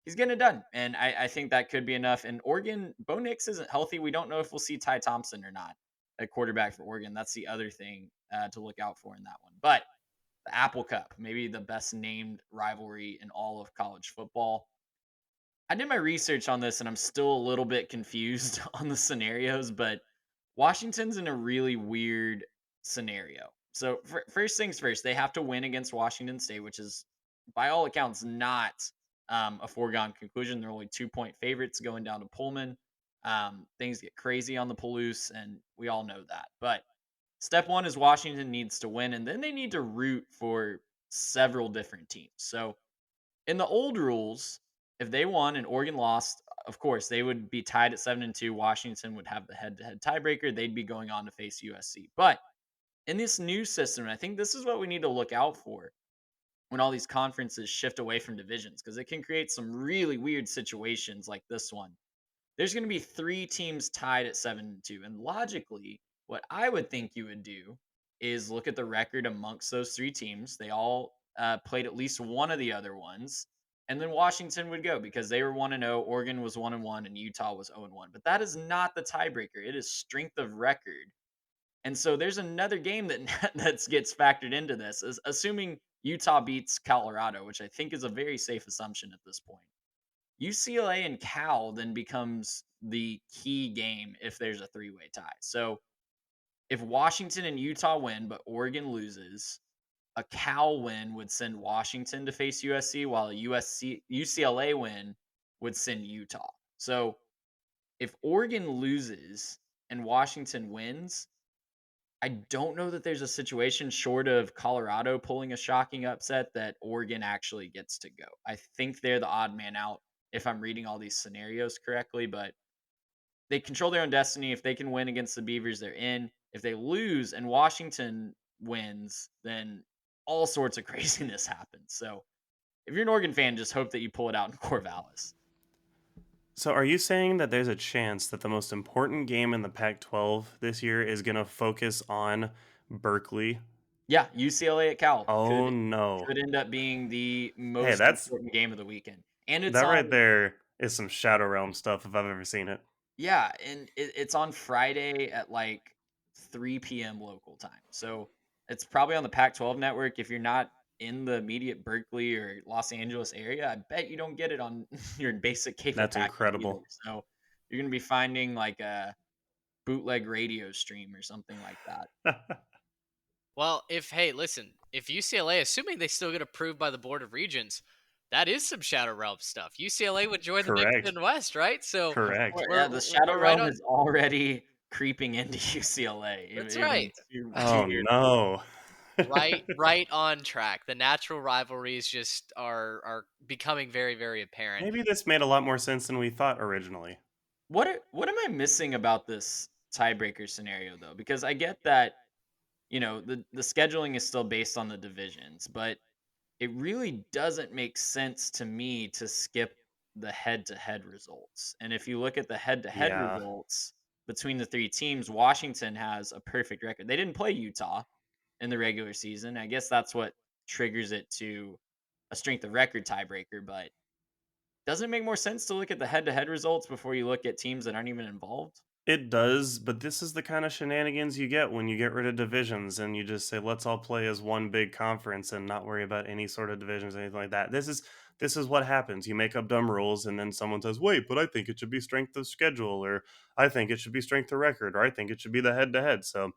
he's getting it done. And I think that could be enough. And Oregon, Bo Nix isn't healthy. We don't know if we'll see Ty Thompson or not at quarterback for Oregon. That's the other thing to look out for in that one. But the Apple Cup, maybe the best named rivalry in all of college football. I did my research on this and I'm still a little bit confused on the scenarios, but Washington's in a really weird scenario. So, first things first, they have to win against Washington State, which is, by all accounts, not a foregone conclusion. They're only 2-point favorites going down to Pullman. Things get crazy on the Palouse, and we all know that. But step one is Washington needs to win, and then they need to root for several different teams. So, in the old rules, if they won and Oregon lost, of course, they would be tied at 7-2. Washington would have the head-to-head tiebreaker. They'd be going on to face USC. But in this new system, I think this is what we need to look out for when all these conferences shift away from divisions, because it can create some really weird situations like this one. There's going to be 3 teams tied at 7-2. And logically, what I would think you would do is look at the record amongst those 3 teams. They all played at least one of the other ones. And then Washington would go because they were 1-0, Oregon was 1-1, and Utah was 0-1. But that is not the tiebreaker. It is strength of record. And so there's another game that gets factored into this, is assuming Utah beats Colorado, which I think is a very safe assumption at this point. UCLA and Cal then becomes the key game if there's a 3-way tie. So if Washington and Utah win, but Oregon loses, a Cal win would send Washington to face USC, while a UCLA win would send Utah. So if Oregon loses and Washington wins, I don't know that there's a situation short of Colorado pulling a shocking upset that Oregon actually gets to go. I think they're the odd man out if I'm reading all these scenarios correctly, but they control their own destiny. If they can win against the Beavers, they're in. If they lose and Washington wins, then all sorts of craziness happens. So if you're an Oregon fan, just hope that you pull it out in Corvallis. So, are you saying that there's a chance that the most important game in the Pac 12 this year is going to focus on Berkeley? Yeah, UCLA at Cal Oh, could no. end up being the Hey, most that's important game of the weekend. And it's that on right there is some Shadow Realm stuff if I've ever seen it. yeah, and it's on Friday at like 3 p.m. local time. So it's probably on the Pac-12 network. If you're not in the immediate Berkeley or Los Angeles area, I bet you don't get it on your basic cable That's package either. incredible. So you're gonna be finding like a bootleg radio stream or something like that. Well, if UCLA, assuming they still get approved by the Board of Regents, that is some Shadow Realm stuff. UCLA would join the Big Correct. Ten West, right? So Of course, Correct. yeah, we're the Shadow we're right Realm on. is already creeping into UCLA, That's even right. two Oh, years. no. Right on track. The natural rivalries just are becoming very, very apparent. Maybe this made a lot more sense than we thought originally. What am I missing about this tiebreaker scenario though? Because I get that, the scheduling is still based on the divisions, but it really doesn't make sense to me to skip the head-to-head results. And if you look at the head-to-head Yeah. results between the three teams, Washington has a perfect record. They didn't play Utah in the regular season. I guess that's what triggers it to a strength of record tiebreaker, but doesn't it make more sense to look at the head-to-head results before you look at teams that aren't even involved? It does, but this is the kind of shenanigans you get when you get rid of divisions and you just say, let's all play as one big conference and not worry about any sort of divisions or anything like that. This is what happens. You make up dumb rules and then someone says, wait, but I think it should be strength of schedule, or I think it should be strength of record, or I think it should be the head to head. So,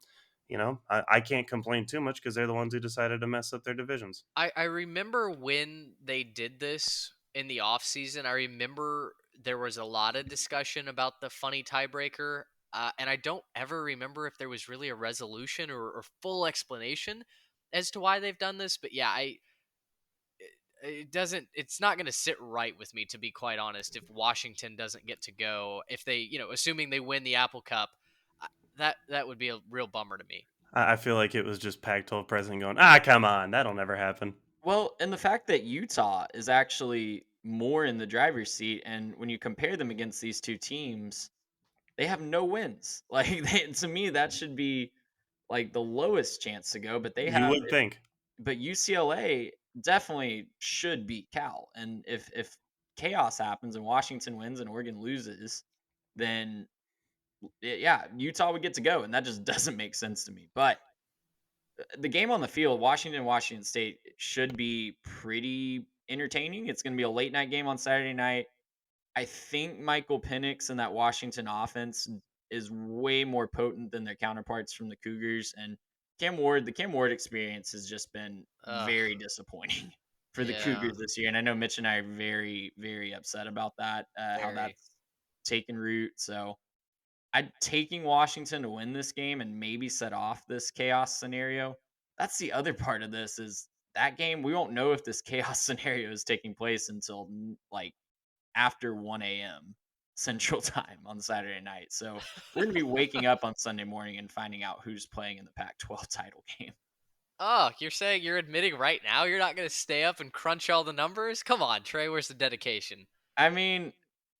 I can't complain too much because they're the ones who decided to mess up their divisions. I remember when they did this in the off season. I remember there was a lot of discussion about the funny tiebreaker, and I don't ever remember if there was really a resolution or full explanation as to why they've done this. But yeah, it doesn't. It's not going to sit right with me, to be quite honest. If Washington doesn't get to go, if they, assuming they win the Apple Cup, that would be a real bummer to me. I feel like it was just Pac 12 president going, come on, that'll never happen. Well, and the fact that Utah is actually more in the driver's seat, and when you compare them against these two teams, they have no wins. Like to me, that should be like the lowest chance to go. But they You have, would think. but UCLA definitely should beat Cal. And if chaos happens and Washington wins and Oregon loses, then yeah, Utah would get to go, and that just doesn't make sense to me. But the game on the field, Washington State, should be pretty entertaining. It's going to be a late night game on Saturday night. I think Michael Penix and that Washington offense is way more potent than their counterparts from the Cougars. And the Cam Ward experience has just been Ugh, very disappointing for the yeah, Cougars this year. And I know Mitch and I are very, very upset about that, how very. that's taken root. So I'm taking Washington to win this game and maybe set off this chaos scenario. That's the other part of this is that game. We won't know if this chaos scenario is taking place until like after 1 a.m. Central Time on Saturday night. So we're going to be waking up on Sunday morning and finding out who's playing in the Pac 12 title game. Oh, you're admitting right now you're not going to stay up and crunch all the numbers? Come on, Trey, where's the dedication? I mean,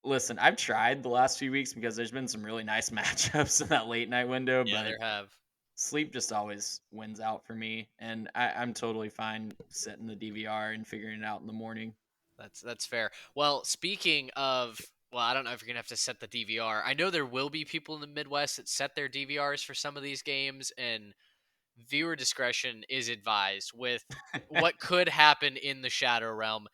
listen, I've tried the last few weeks because there's been some really nice matchups in that late night window, Yeah, but there have. sleep just always wins out for me. And I'm totally fine setting the DVR and figuring it out in the morning. That's fair. Well, speaking of, well, I don't know if you're gonna have to set the DVR. I know there will be people in the Midwest that set their DVRs for some of these games, and viewer discretion is advised with what could happen in the Shadow Realm.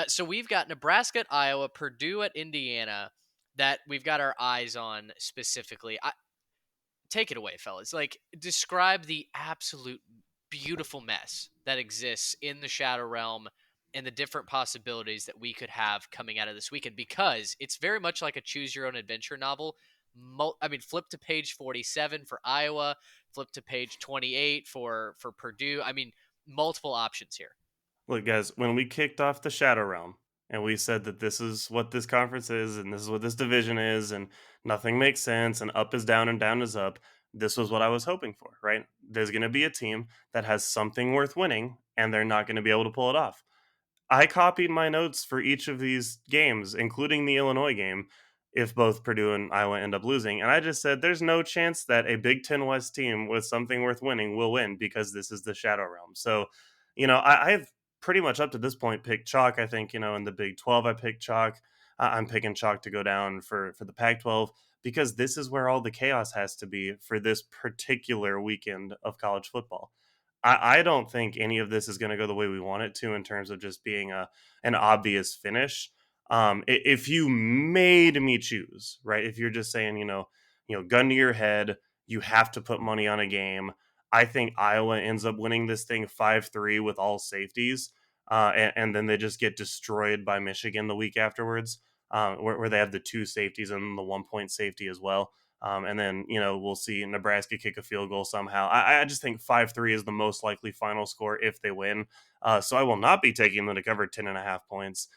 So we've got Nebraska at Iowa, Purdue at Indiana, that we've got our eyes on specifically. Take it away, fellas. Like, describe the absolute beautiful mess that exists in the Shadow Realm and the different possibilities that we could have coming out of this weekend, because it's very much like a choose your own adventure novel. Flip to page 47 for Iowa, flip to page 28 for Purdue. Multiple options here. Look, guys, when we kicked off the Shadow Realm and we said that this is what this conference is and this is what this division is and nothing makes sense and up is down and down is up, this was what I was hoping for, right? There's going to be a team that has something worth winning and they're not going to be able to pull it off. I copied my notes for each of these games, including the Illinois game, if both Purdue and Iowa end up losing. And I just said there's no chance that a Big Ten West team with something worth winning will win because this is the Shadow Realm. So, I've pretty much up to this point picked chalk. I think, in the Big 12, I picked chalk. I'm picking chalk to go down for the Pac 12 because this is where all the chaos has to be for this particular weekend of college football. I don't think any of this is going to go the way we want it to in terms of just being an obvious finish. If you made me choose, right? If you're just saying, gun to your head, you have to put money on a game. I think Iowa ends up winning this thing 5-3 with all safeties, and then they just get destroyed by Michigan the week afterwards, where they have the 2 safeties and the 1-point safety as well. And then, we'll see Nebraska kick a field goal somehow. I just think 5-3 is the most likely final score if they win. So I will not be taking them to cover 10.5 points.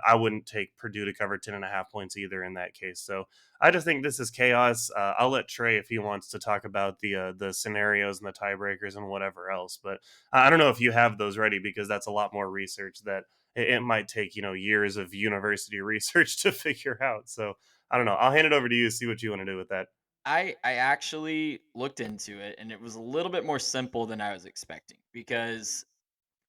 I wouldn't take Purdue to cover 10.5 points either in that case. So I just think this is chaos. I'll let Trey, if he wants to talk about the scenarios and the tiebreakers and whatever else. But I don't know if you have those ready, because that's a lot more research that it might take, years of university research to figure out. So I don't know. I'll hand it over to you to see what you want to do with that. I actually looked into it, and it was a little bit more simple than I was expecting, because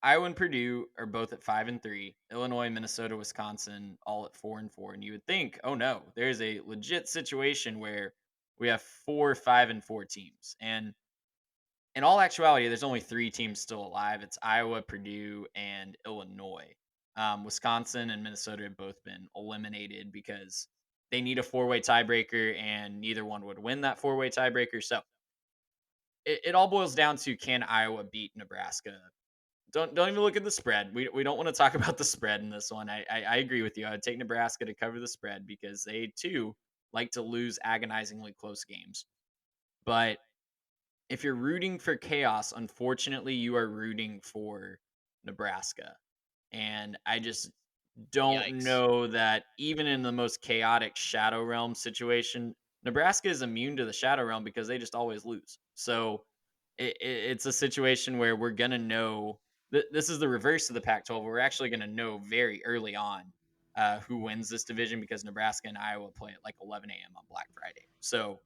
Iowa and Purdue are both at 5-3. Illinois, Minnesota, Wisconsin all at 4-4. And you would think, oh no, there's a legit situation where we have 4 5-4 teams. And in all actuality, there's only 3 teams still alive. It's Iowa, Purdue, and Illinois. Wisconsin and Minnesota have both been eliminated because they need a 4-way tiebreaker, and neither one would win that 4-way tiebreaker. So it all boils down to, can Iowa beat Nebraska? Don't even look at the spread. We don't want to talk about the spread in this one. I agree with you. I would take Nebraska to cover the spread because they too like to lose agonizingly close games. But if you're rooting for chaos, unfortunately, you are rooting for Nebraska. And I just don't Yikes. know that even in the most chaotic Shadow Realm situation, Nebraska is immune to the Shadow Realm because they just always lose. So it's a situation where we're going to know. This is the reverse of the Pac-12. We're actually going to know very early on who wins this division, because Nebraska and Iowa play at like 11 a.m. on Black Friday. So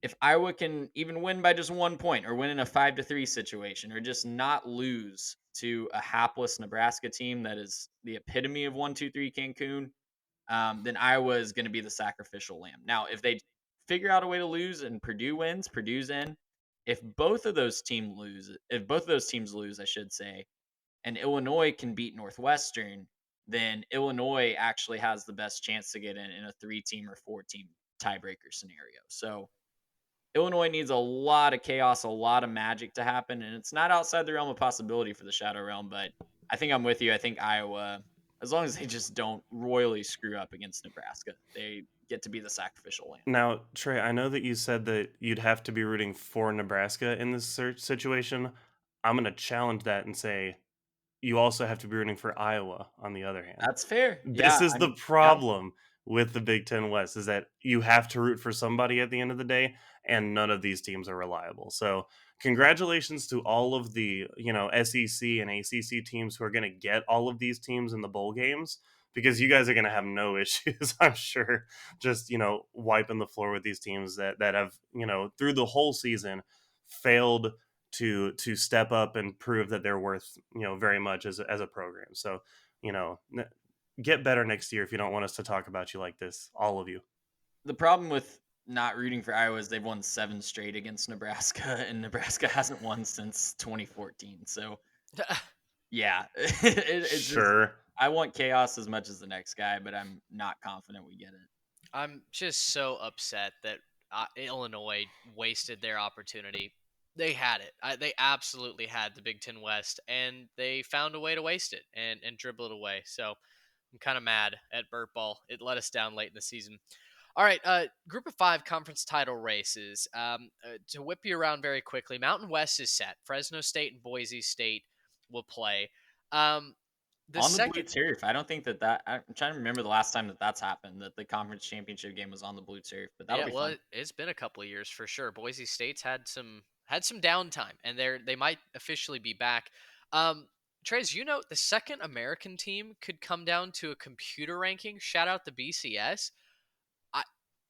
if Iowa can even win by just 1 point, or win in a 5-3 situation, or just not lose to a hapless Nebraska team that is the epitome of 1-2-3 Cancun, then Iowa is going to be the sacrificial lamb. Now, if they figure out a way to lose and Purdue wins, Purdue's in. If both of those teams lose, I should say, and Illinois can beat Northwestern, then Illinois actually has the best chance to get in a 3-team or 4-team tiebreaker scenario. So Illinois needs a lot of chaos, a lot of magic to happen, and it's not outside the realm of possibility for the Shadow Realm. But I think I'm with you. I think Iowa, as long as they just don't royally screw up against Nebraska, they get to be the sacrificial lamb. Now, Trey, I know that you said that you'd have to be rooting for Nebraska in this situation. I'm going to challenge that and say you also have to be rooting for Iowa on the other hand. That's fair. This Yeah, is the problem with the Big Ten West, is that you have to root for somebody at the end of the day, and none of these teams are reliable. So congratulations to all of the, SEC and ACC teams who are going to get all of these teams in the bowl games, because you guys are going to have no issues, I'm sure, just, wiping the floor with these teams that have, through the whole season failed to step up and prove that they're worth, very much as a program. So, get better next year if you don't want us to talk about you like this, all of you. The problem with not rooting for Iowa is they've won 7 straight against Nebraska, and Nebraska hasn't won since 2014. So, yeah, it's Sure. Just, I want chaos as much as the next guy, but I'm not confident we get it. I'm just so upset that Illinois wasted their opportunity. They had it. They absolutely had the Big Ten West, and they found a way to waste it and dribble it away. So I'm kind of mad at Burt Ball. It let us down late in the season. All right, Group of 5 conference title races. To whip you around very quickly, Mountain West is set. Fresno State and Boise State will play. Um, the On the blue second, turf. I don't think I'm trying to remember the last time that's happened, that the conference championship game was on the blue turf, but that'll yeah, be well, fun. it's been a couple of years for sure. Boise State's had some downtime, and they might officially be back. Um, Trez, the second American team could come down to a computer ranking. Shout out the BCS. I,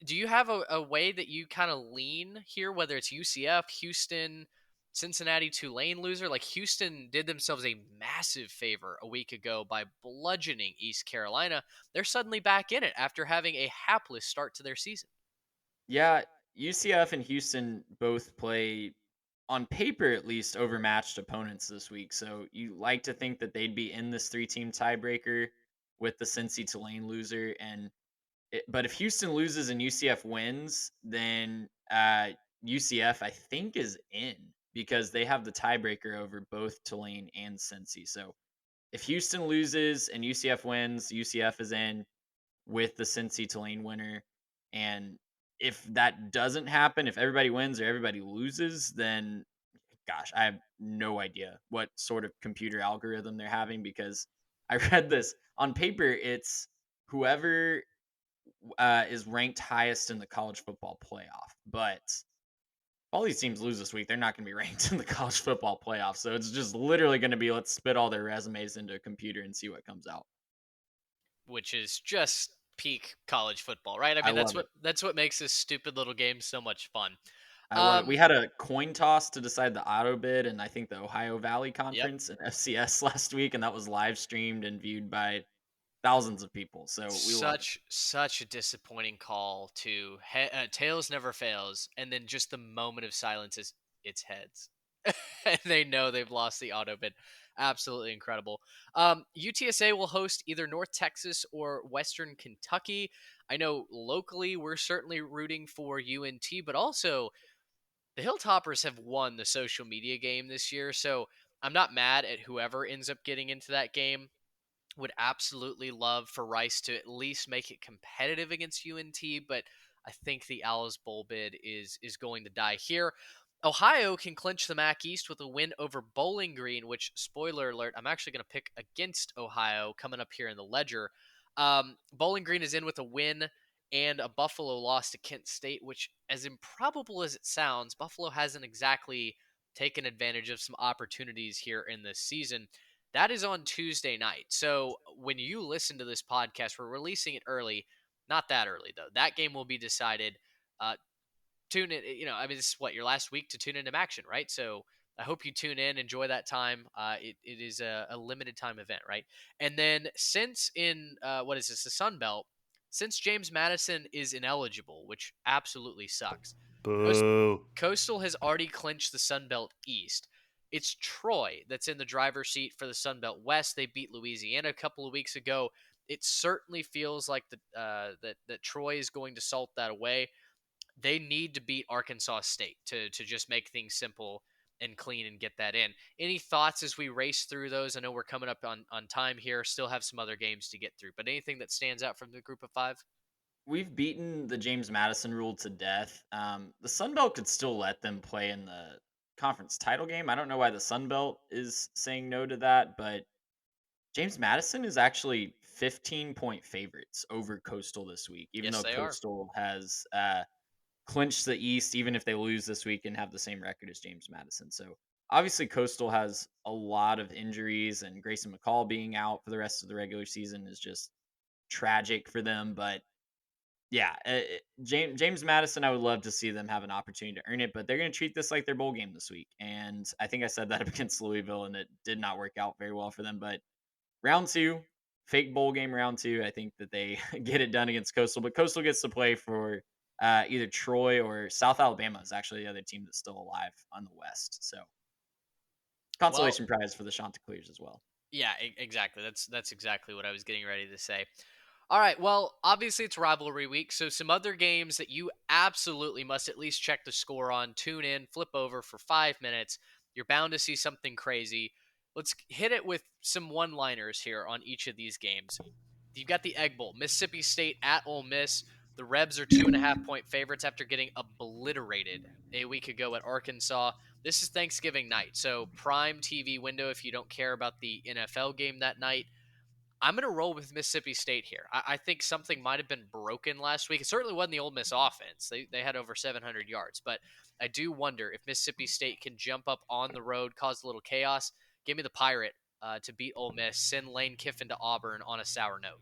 do you have a way that you kind of lean here, whether it's UCF, Houston, Cincinnati, Tulane loser? Like Houston did themselves a massive favor a week ago by bludgeoning East Carolina. They're suddenly back in it after having a hapless start to their season. Yeah, UCF and Houston both play, on paper at least, overmatched opponents this week. So you like to think that they'd be in this three-team tiebreaker with the Cincy Tulane loser. But if Houston loses and UCF wins, then UCF I think is in because they have the tiebreaker over both Tulane and Cincy. So if Houston loses and UCF wins, UCF is in with the Cincy Tulane winner. And if that doesn't happen, if everybody wins or everybody loses, then gosh, I have no idea what sort of computer algorithm they're having because I read this on paper. It's whoever is ranked highest in the college football playoff. But all these teams lose this week, they're not going to be ranked in the college football playoff. So it's just literally going to be let's spit all their resumes into a computer and see what comes out. Which is just peak college football, right? I I mean, love it. that's what makes this stupid little game so much fun. I love it. We Um, had a coin toss to decide the auto bid, and I think the Ohio Valley yep. Conference and FCS last week, and that was live streamed and viewed by thousands of people. So we love it. Such a disappointing call to tails never fails, and then just the moment of silence is it's heads, and they know they've lost the auto bid. Absolutely incredible. UTSA will host either North Texas or Western Kentucky. I know locally we're certainly rooting for UNT, but also the Hilltoppers have won the social media game this year, so I'm not mad at whoever ends up getting into that game. Would absolutely love for Rice to at least make it competitive against UNT, but I think the Owls bowl bid is going to die here. Ohio can clinch the MAC East with a win over Bowling Green, which, spoiler alert, I'm actually going to pick against Ohio coming up here in the ledger. Bowling Green is in with a win and a Buffalo loss to Kent State, which, as improbable as it sounds, Buffalo hasn't exactly taken advantage of some opportunities here in this season. That is on Tuesday night. So when you listen to this podcast, we're releasing it early. Not that early, though. That game will be decided. Uh, Tune in. I mean, this is what, your last week to tune into action, right? So I hope you tune in, enjoy that time. It is a limited time event, right? And then since what is this, the Sun Belt, since James Madison is ineligible, which absolutely sucks, Boo. Coastal has already clinched the Sun Belt East. It's Troy that's in the driver's seat for the Sun Belt West. They beat Louisiana a couple of weeks ago. It certainly feels like that Troy is going to salt that away. They need to beat Arkansas State to just make things simple and clean and get that in. Any thoughts as we race through those? I know we're coming up on time here. Still have some other games to get through, but anything that stands out from the group of 5? We've beaten the James Madison rule to death. The Sun Belt could still let them play in the conference title game. I don't know why the Sun Belt is saying no to that, but James Madison is actually 15-point favorites over Coastal this week, even Yes, though they are. Coastal has clinched the East, even if they lose this week and have the same record as James Madison. So obviously, Coastal has a lot of injuries, and Grayson McCall being out for the rest of the regular season is just tragic for them. But yeah, James Madison, I would love to see them have an opportunity to earn it, but they're going to treat this like their bowl game this week. And I think I said that against Louisville, and it did not work out very well for them. But round 2, fake bowl game round 2, I think that they get it done against Coastal, but Coastal gets to play for either Troy or South Alabama is actually the other team that's still alive on the West. So Well, consolation prize for the Chanticleers as well. yeah, exactly. That's exactly what I was getting ready to say. All right. Well, obviously it's rivalry week, so some other games that you absolutely must at least check the score on. Tune in, flip over for 5 minutes. You're bound to see something crazy. Let's hit it with some one-liners here on each of these games. You've got the Egg Bowl, Mississippi State at Ole Miss. The Rebs are 2.5 point favorites after getting obliterated a week ago at Arkansas. This is Thanksgiving night, so prime TV window if you don't care about the NFL game that night. I'm going to roll with Mississippi State here. I think something might have been broken last week. It certainly wasn't the Ole Miss offense. They had over 700 yards. But I do wonder if Mississippi State can jump up on the road, cause a little chaos. Give me the Pirate to beat Ole Miss, send Lane Kiffin to Auburn on a sour note.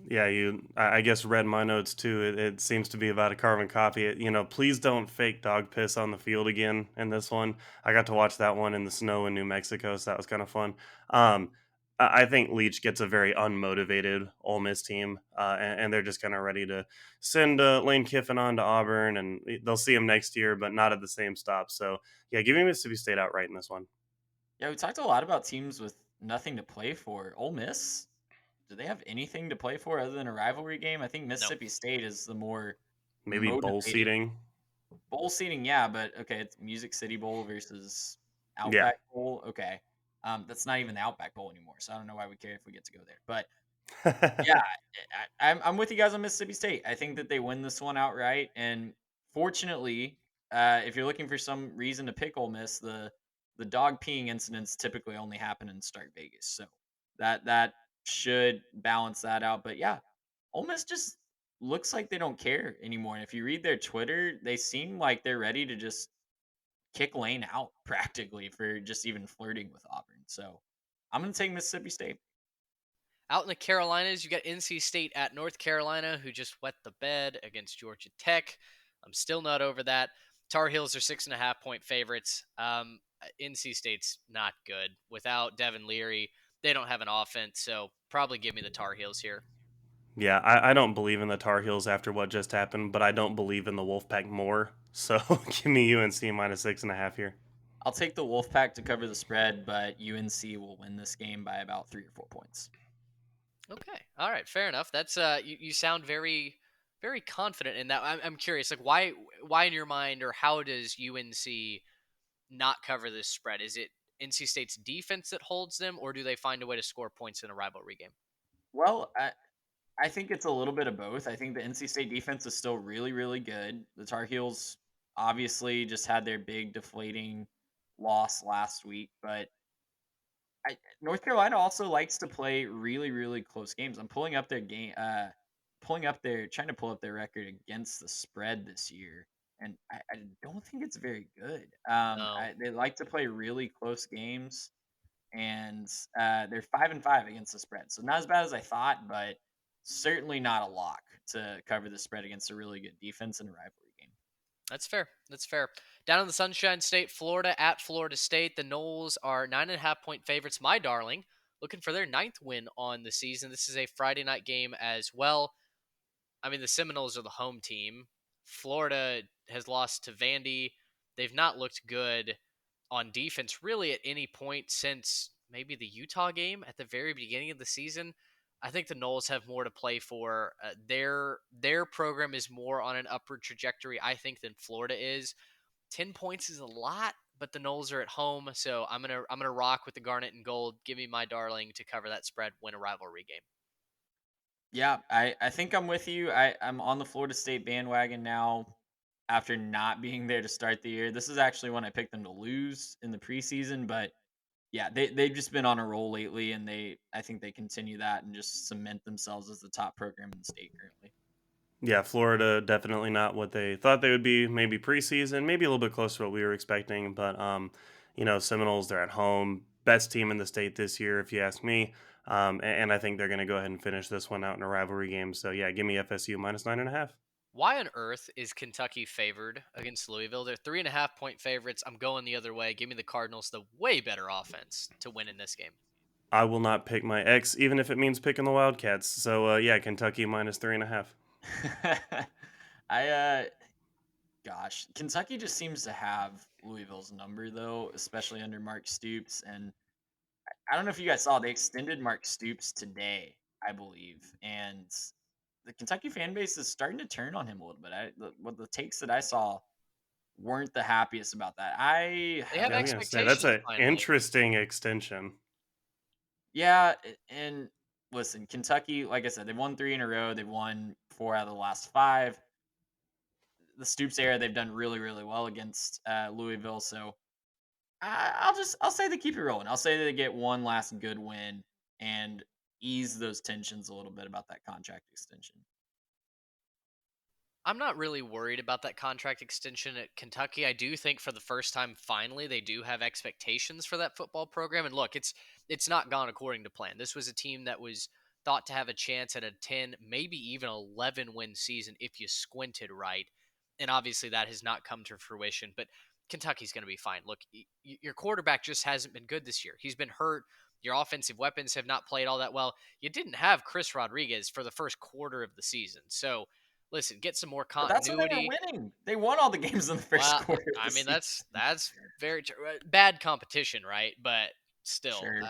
Yeah, I guess read my notes too. It seems to be about a carbon copy. Please don't fake dog piss on the field again in this one. I got to watch that one in the snow in New Mexico, so that was kind of fun. I think Leach gets a very unmotivated Ole Miss team, and they're just kind of ready to send Lane Kiffin on to Auburn, and they'll see him next year, but not at the same stop. So, yeah, give me Mississippi State outright in this one. Yeah, we talked a lot about teams with nothing to play for. Ole Miss, do they have anything to play for other than a rivalry game? I think No. Mississippi State is the more Maybe bowl motivated. seating. Bowl seating, yeah, but okay, it's Music City Bowl versus Yeah. Outback Bowl. Okay, that's not even the Outback Bowl anymore, so I don't know why we care if we get to go there. But yeah, I'm with you guys on Mississippi State. I think that they win this one outright, and fortunately, if you're looking for some reason to pick Ole Miss, the dog peeing incidents typically only happen in Stark Vegas, so that should balance that out. But yeah, Ole Miss just looks like they don't care anymore. And if you read their Twitter, they seem like they're ready to just kick Lane out practically for just even flirting with Auburn. So I'm going to take Mississippi State. Out in the Carolinas, you got NC State at North Carolina, who just wet the bed against Georgia Tech. I'm still not over that. Tar Heels are 6.5 point favorites. NC State's not good. Without Devin Leary, they don't have an offense, so probably give me the Tar Heels here. Yeah, I don't believe in the Tar Heels after what just happened, but I don't believe in the Wolfpack more. So give me UNC minus 6.5 here. I'll take the Wolfpack to cover the spread, but UNC will win this game by about 3 or 4 points. Okay, all right, fair enough. That's you sound very, very confident in that. I'm curious, like why in your mind, or how does UNC not cover this spread? Is it NC State's defense that holds them, or do they find a way to score points in a rivalry game? Well, I think it's a little bit of both. I think the NC State defense is still really, really good. The Tar Heels obviously just had their big deflating loss last week, but North Carolina also likes to play really, really close games. I'm pulling up their game, trying to pull up their record against the spread this year, and I don't think it's very good. No, They like to play really close games, and they're 5-5 against the spread, so not as bad as I thought, but certainly not a lock to cover the spread against a really good defense in a rivalry game. that's fair. That's fair. Down in the Sunshine State, Florida at Florida State, the Noles are 9.5 point favorites. My darling, looking for their ninth win on the season. This is a Friday night game as well. I mean, the Seminoles are the home team. Florida has lost to Vandy. They've not looked good on defense really at any point since maybe the Utah game at the very beginning of the season. I think the Noles have more to play for. Their program is more on an upward trajectory, I think, than Florida is. 10 points is a lot, but the Noles are at home, so I'm gonna rock with the Garnet and Gold. Give me my darling to cover that spread, win a rivalry game. Yeah, I think I'm with you. I'm on the Florida State bandwagon now after not being there to start the year. This is actually when I picked them to lose in the preseason, but yeah, they've just been on a roll lately, and I think they continue that and just cement themselves as the top program in the state currently. Yeah, Florida definitely not what they thought they would be. Maybe preseason, maybe a little bit closer to what we were expecting. But Seminoles, they're at home, best team in the state this year, if you ask me. And I think they're going to go ahead and finish this one out in a rivalry game. So yeah, give me FSU minus 9.5. Why on earth is Kentucky favored against Louisville? They're 3.5 point favorites. I'm going the other way. Give me the Cardinals, the way better offense to win in this game. I will not pick my ex, even if it means picking the Wildcats. So yeah, Kentucky minus 3.5. I gosh, Kentucky just seems to have Louisville's number though, especially under Mark Stoops. And I don't know if you guys saw, they extended Mark Stoops today, I believe, and the Kentucky fan base is starting to turn on him a little bit. The takes that I saw weren't the happiest about that. They have Yeah, I was gonna say that's expectations an finally. interesting extension. Yeah, and listen, Kentucky, like I said, they've won 3 in a row. They've won 4 out of the last 5. The Stoops era, they've done really, really well against Louisville. So I'll say they keep it rolling. I'll say they get one last good win and ease those tensions a little bit about that contract extension. I'm not really worried about that contract extension at Kentucky. I do think for the first time, finally, they do have expectations for that football program. And look, it's not gone according to plan. This was a team that was thought to have a chance at a 10, maybe even 11 win season if you squinted right. And obviously, that has not come to fruition. But Kentucky's going to be fine. Look, your quarterback just hasn't been good this year. He's been hurt. Your offensive weapons have not played all that well. You didn't have Chris Rodriguez for the first quarter of the season. So, listen, get some more But that's when they were continuity. winning. They won all the games in the first Well, quarter of I the mean season. that's very bad competition, right? But still, Sure.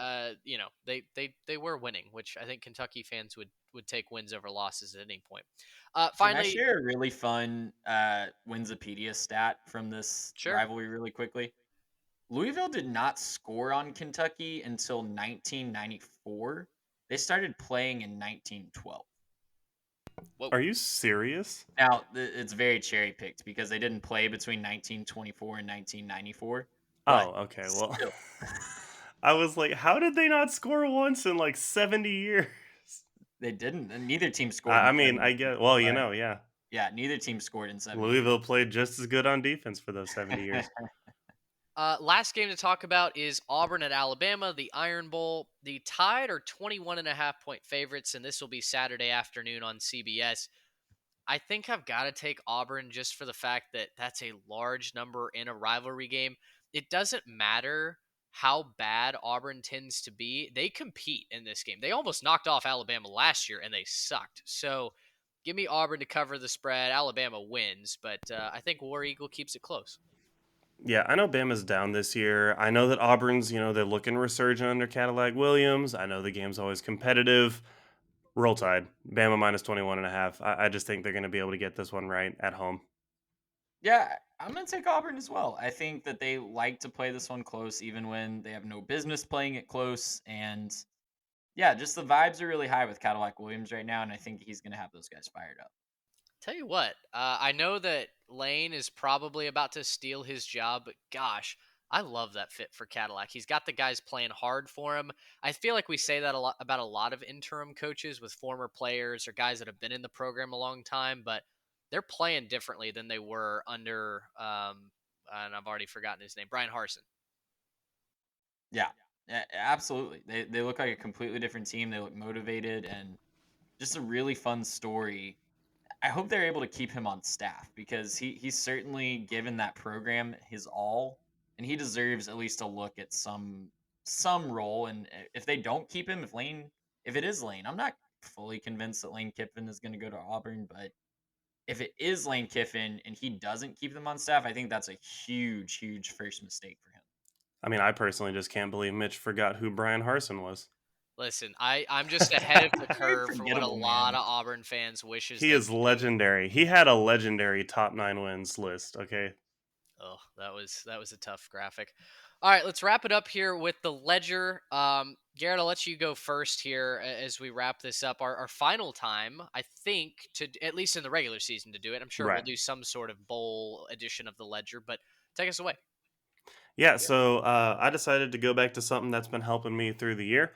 they were winning, which I think Kentucky fans would take wins over losses at any point. Can I Finally, share a really fun Winsipedia stat from this sure. rivalry really quickly? Louisville did not score on Kentucky until 1994. They started playing in 1912. Whoa. Are you serious? Now, it's very cherry picked because they didn't play between 1924 and 1994, but Oh, okay. Well, still, I was like, how did they not score once in like 70 years? they didn't. And neither team scored I in mean, 70 I years. get, well, But yeah. yeah, neither team scored in 70 years. Louisville played just as good on defense for those 70 years. Last game to talk about is Auburn at Alabama, the Iron Bowl. The Tide are 21.5-point favorites, and this will be Saturday afternoon on CBS. I think I've got to take Auburn just for the fact that that's a large number in a rivalry game. It doesn't matter how bad Auburn tends to be. They compete in this game. They almost knocked off Alabama last year, and they sucked. So give me Auburn to cover the spread. Alabama wins, but I think War Eagle keeps it close. Yeah, I know Bama's down this year. I know that Auburn's, they're looking resurgent under Cadillac Williams. I know the game's always competitive. Roll Tide. Bama minus 21 and a half. I just think they're going to be able to get this one right at home. Yeah, I'm going to take Auburn as well. I think that they like to play this one close even when they have no business playing it close. And yeah, just the vibes are really high with Cadillac Williams right now. And I think he's going to have those guys fired up. Tell you what, I know that Lane is probably about to steal his job, but gosh, I love that fit for Cadillac. He's got the guys playing hard for him. I feel like we say that a lot about a lot of interim coaches with former players or guys that have been in the program a long time, but they're playing differently than they were under, and I've already forgotten his name, Brian Harsin. Yeah, absolutely. They look like a completely different team. They look motivated and just a really fun story. I hope they're able to keep him on staff because he's certainly given that program his all, and he deserves at least a look at some role. And if they don't keep him, if it is Lane, I'm not fully convinced that Lane Kiffin is going to go to Auburn, but if it is Lane Kiffin and he doesn't keep them on staff, I think that's a huge, huge first mistake for him. I mean, I personally just can't believe Mitch forgot who Brian Harsin was. Listen, I'm just ahead of the Very curve for what a forgettable, lot man. of Auburn fans wishes He they is could do. legendary. He had a legendary top 9 wins list, okay? Oh, that was a tough graphic. All right, let's wrap it up here with the ledger. Garrett, I'll let you go first here as we wrap this up. Our final time, I think, to at least in the regular season to do it. I'm sure we'll Right. do some sort of bowl edition of the ledger, but take us away. Yeah, so I decided to go back to something that's been helping me through the year.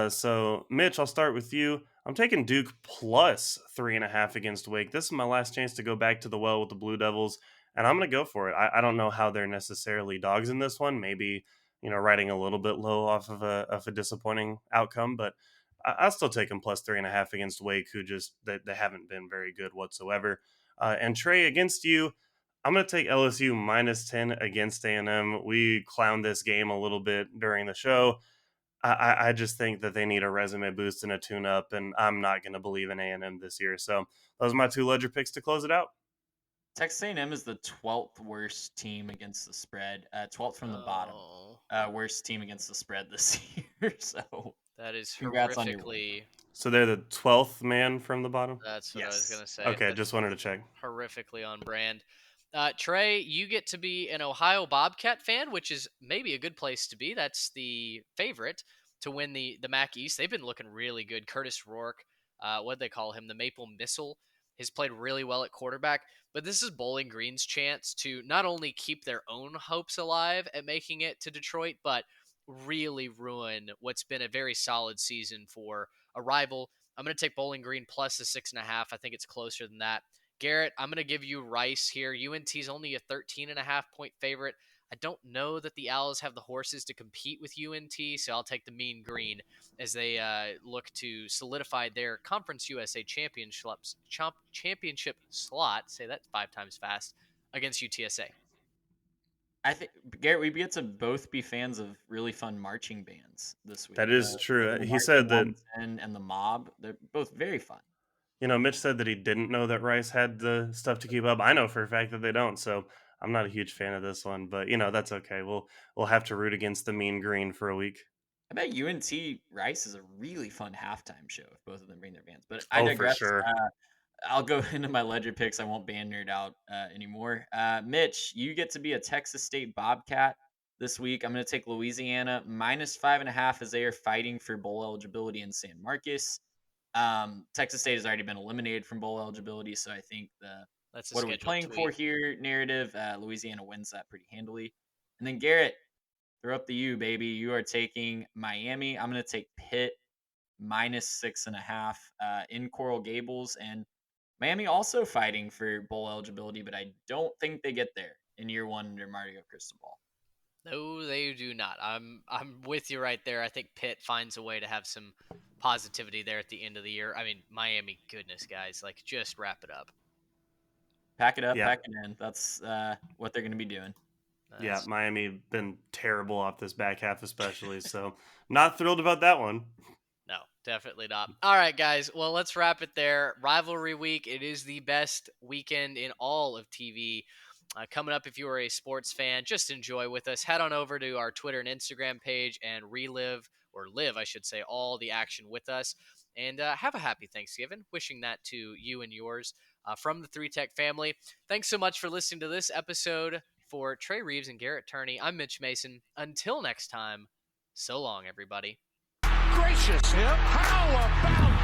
So, Mitch, I'll start with you. I'm taking Duke plus 3.5 against Wake. This is my last chance to go back to the well with the Blue Devils, and I'm going to go for it. I don't know how they're necessarily dogs in this one. Maybe, riding a little bit low off of a disappointing outcome, but I'll still take them plus 3.5 against Wake, who just they haven't been very good whatsoever. And Trey, against you, I'm going to take LSU minus 10 against A&M. We clowned this game a little bit during the show. I just think that they need a resume boost and a tune-up, and I'm not going to believe in A&M this year. So those are my 2 ledger picks to close it out. Texas A&M is the 12th worst team against the spread. 12th from the bottom. Oh, Worst team against the spread this year. So that is congrats on your win. horrifically So they're the 12th man from the bottom? That's what I was Yes. gonna say. Okay, That's just wanted to check. horrifically on brand. Trey, you get to be an Ohio Bobcat fan, which is maybe a good place to be. That's the favorite to win the MAC East. They've been looking really good. Curtis Rourke, what they call him, the Maple Missile, has played really well at quarterback. But this is Bowling Green's chance to not only keep their own hopes alive at making it to Detroit, but really ruin what's been a very solid season for a rival. I'm going to take Bowling Green plus the 6.5. I think it's closer than that. Garrett, I'm going to give you Rice here. UNT's only a 13.5-point favorite. I don't know that the Owls have the horses to compete with UNT, so I'll take the Mean Green as they look to solidify their Conference USA championship slot. Say that 5 times fast against UTSA. I think Garrett, we get to both be fans of really fun marching bands this week. That is true. The He Marching said that, 110 and the Mob. They're both very fun. Mitch said that he didn't know that Rice had the stuff to keep up. I know for a fact that they don't, so I'm not a huge fan of this one, but that's okay. We'll have to root against the Mean Green for a week. I bet UNT Rice is a really fun halftime show if both of them bring their bands. But I Oh, for digress. sure. I'll go into my ledger picks. I won't band nerd out anymore. Mitch, you get to be a Texas State Bobcat this week. I'm going to take Louisiana minus 5.5 as they are fighting for bowl eligibility in San Marcos. Texas State has already been eliminated from bowl eligibility, so I think That's a what are we scheduled playing for tweet. here narrative, Louisiana wins that pretty handily. And then Garrett, they're up to you, baby. You are taking Miami. I'm going to take Pitt minus 6.5 in Coral Gables, and Miami also fighting for bowl eligibility, but I don't think they get there in year one under Mario Cristobal. No, they do not. I'm with you right there. I think Pitt finds a way to have some positivity there at the end of the year. I mean, Miami, goodness, guys, like just wrap it up. Pack it up, Yeah. pack it in. That's what they're going to be doing. Yeah, Miami been terrible off this back half especially, so not thrilled about that one. No, definitely not. All right, guys. Well, let's wrap it there. Rivalry week. It is the best weekend in all of TV. Coming up, if you are a sports fan, just enjoy with us. Head on over to our Twitter and Instagram page and live, I should say, all the action with us. And have a happy Thanksgiving. Wishing that to you and yours from the 3 Tech family. Thanks so much for listening to this episode. For Trey Reeves and Garrett Turney, I'm Mitch Mason. Until next time, so long, everybody. Gracious him. How about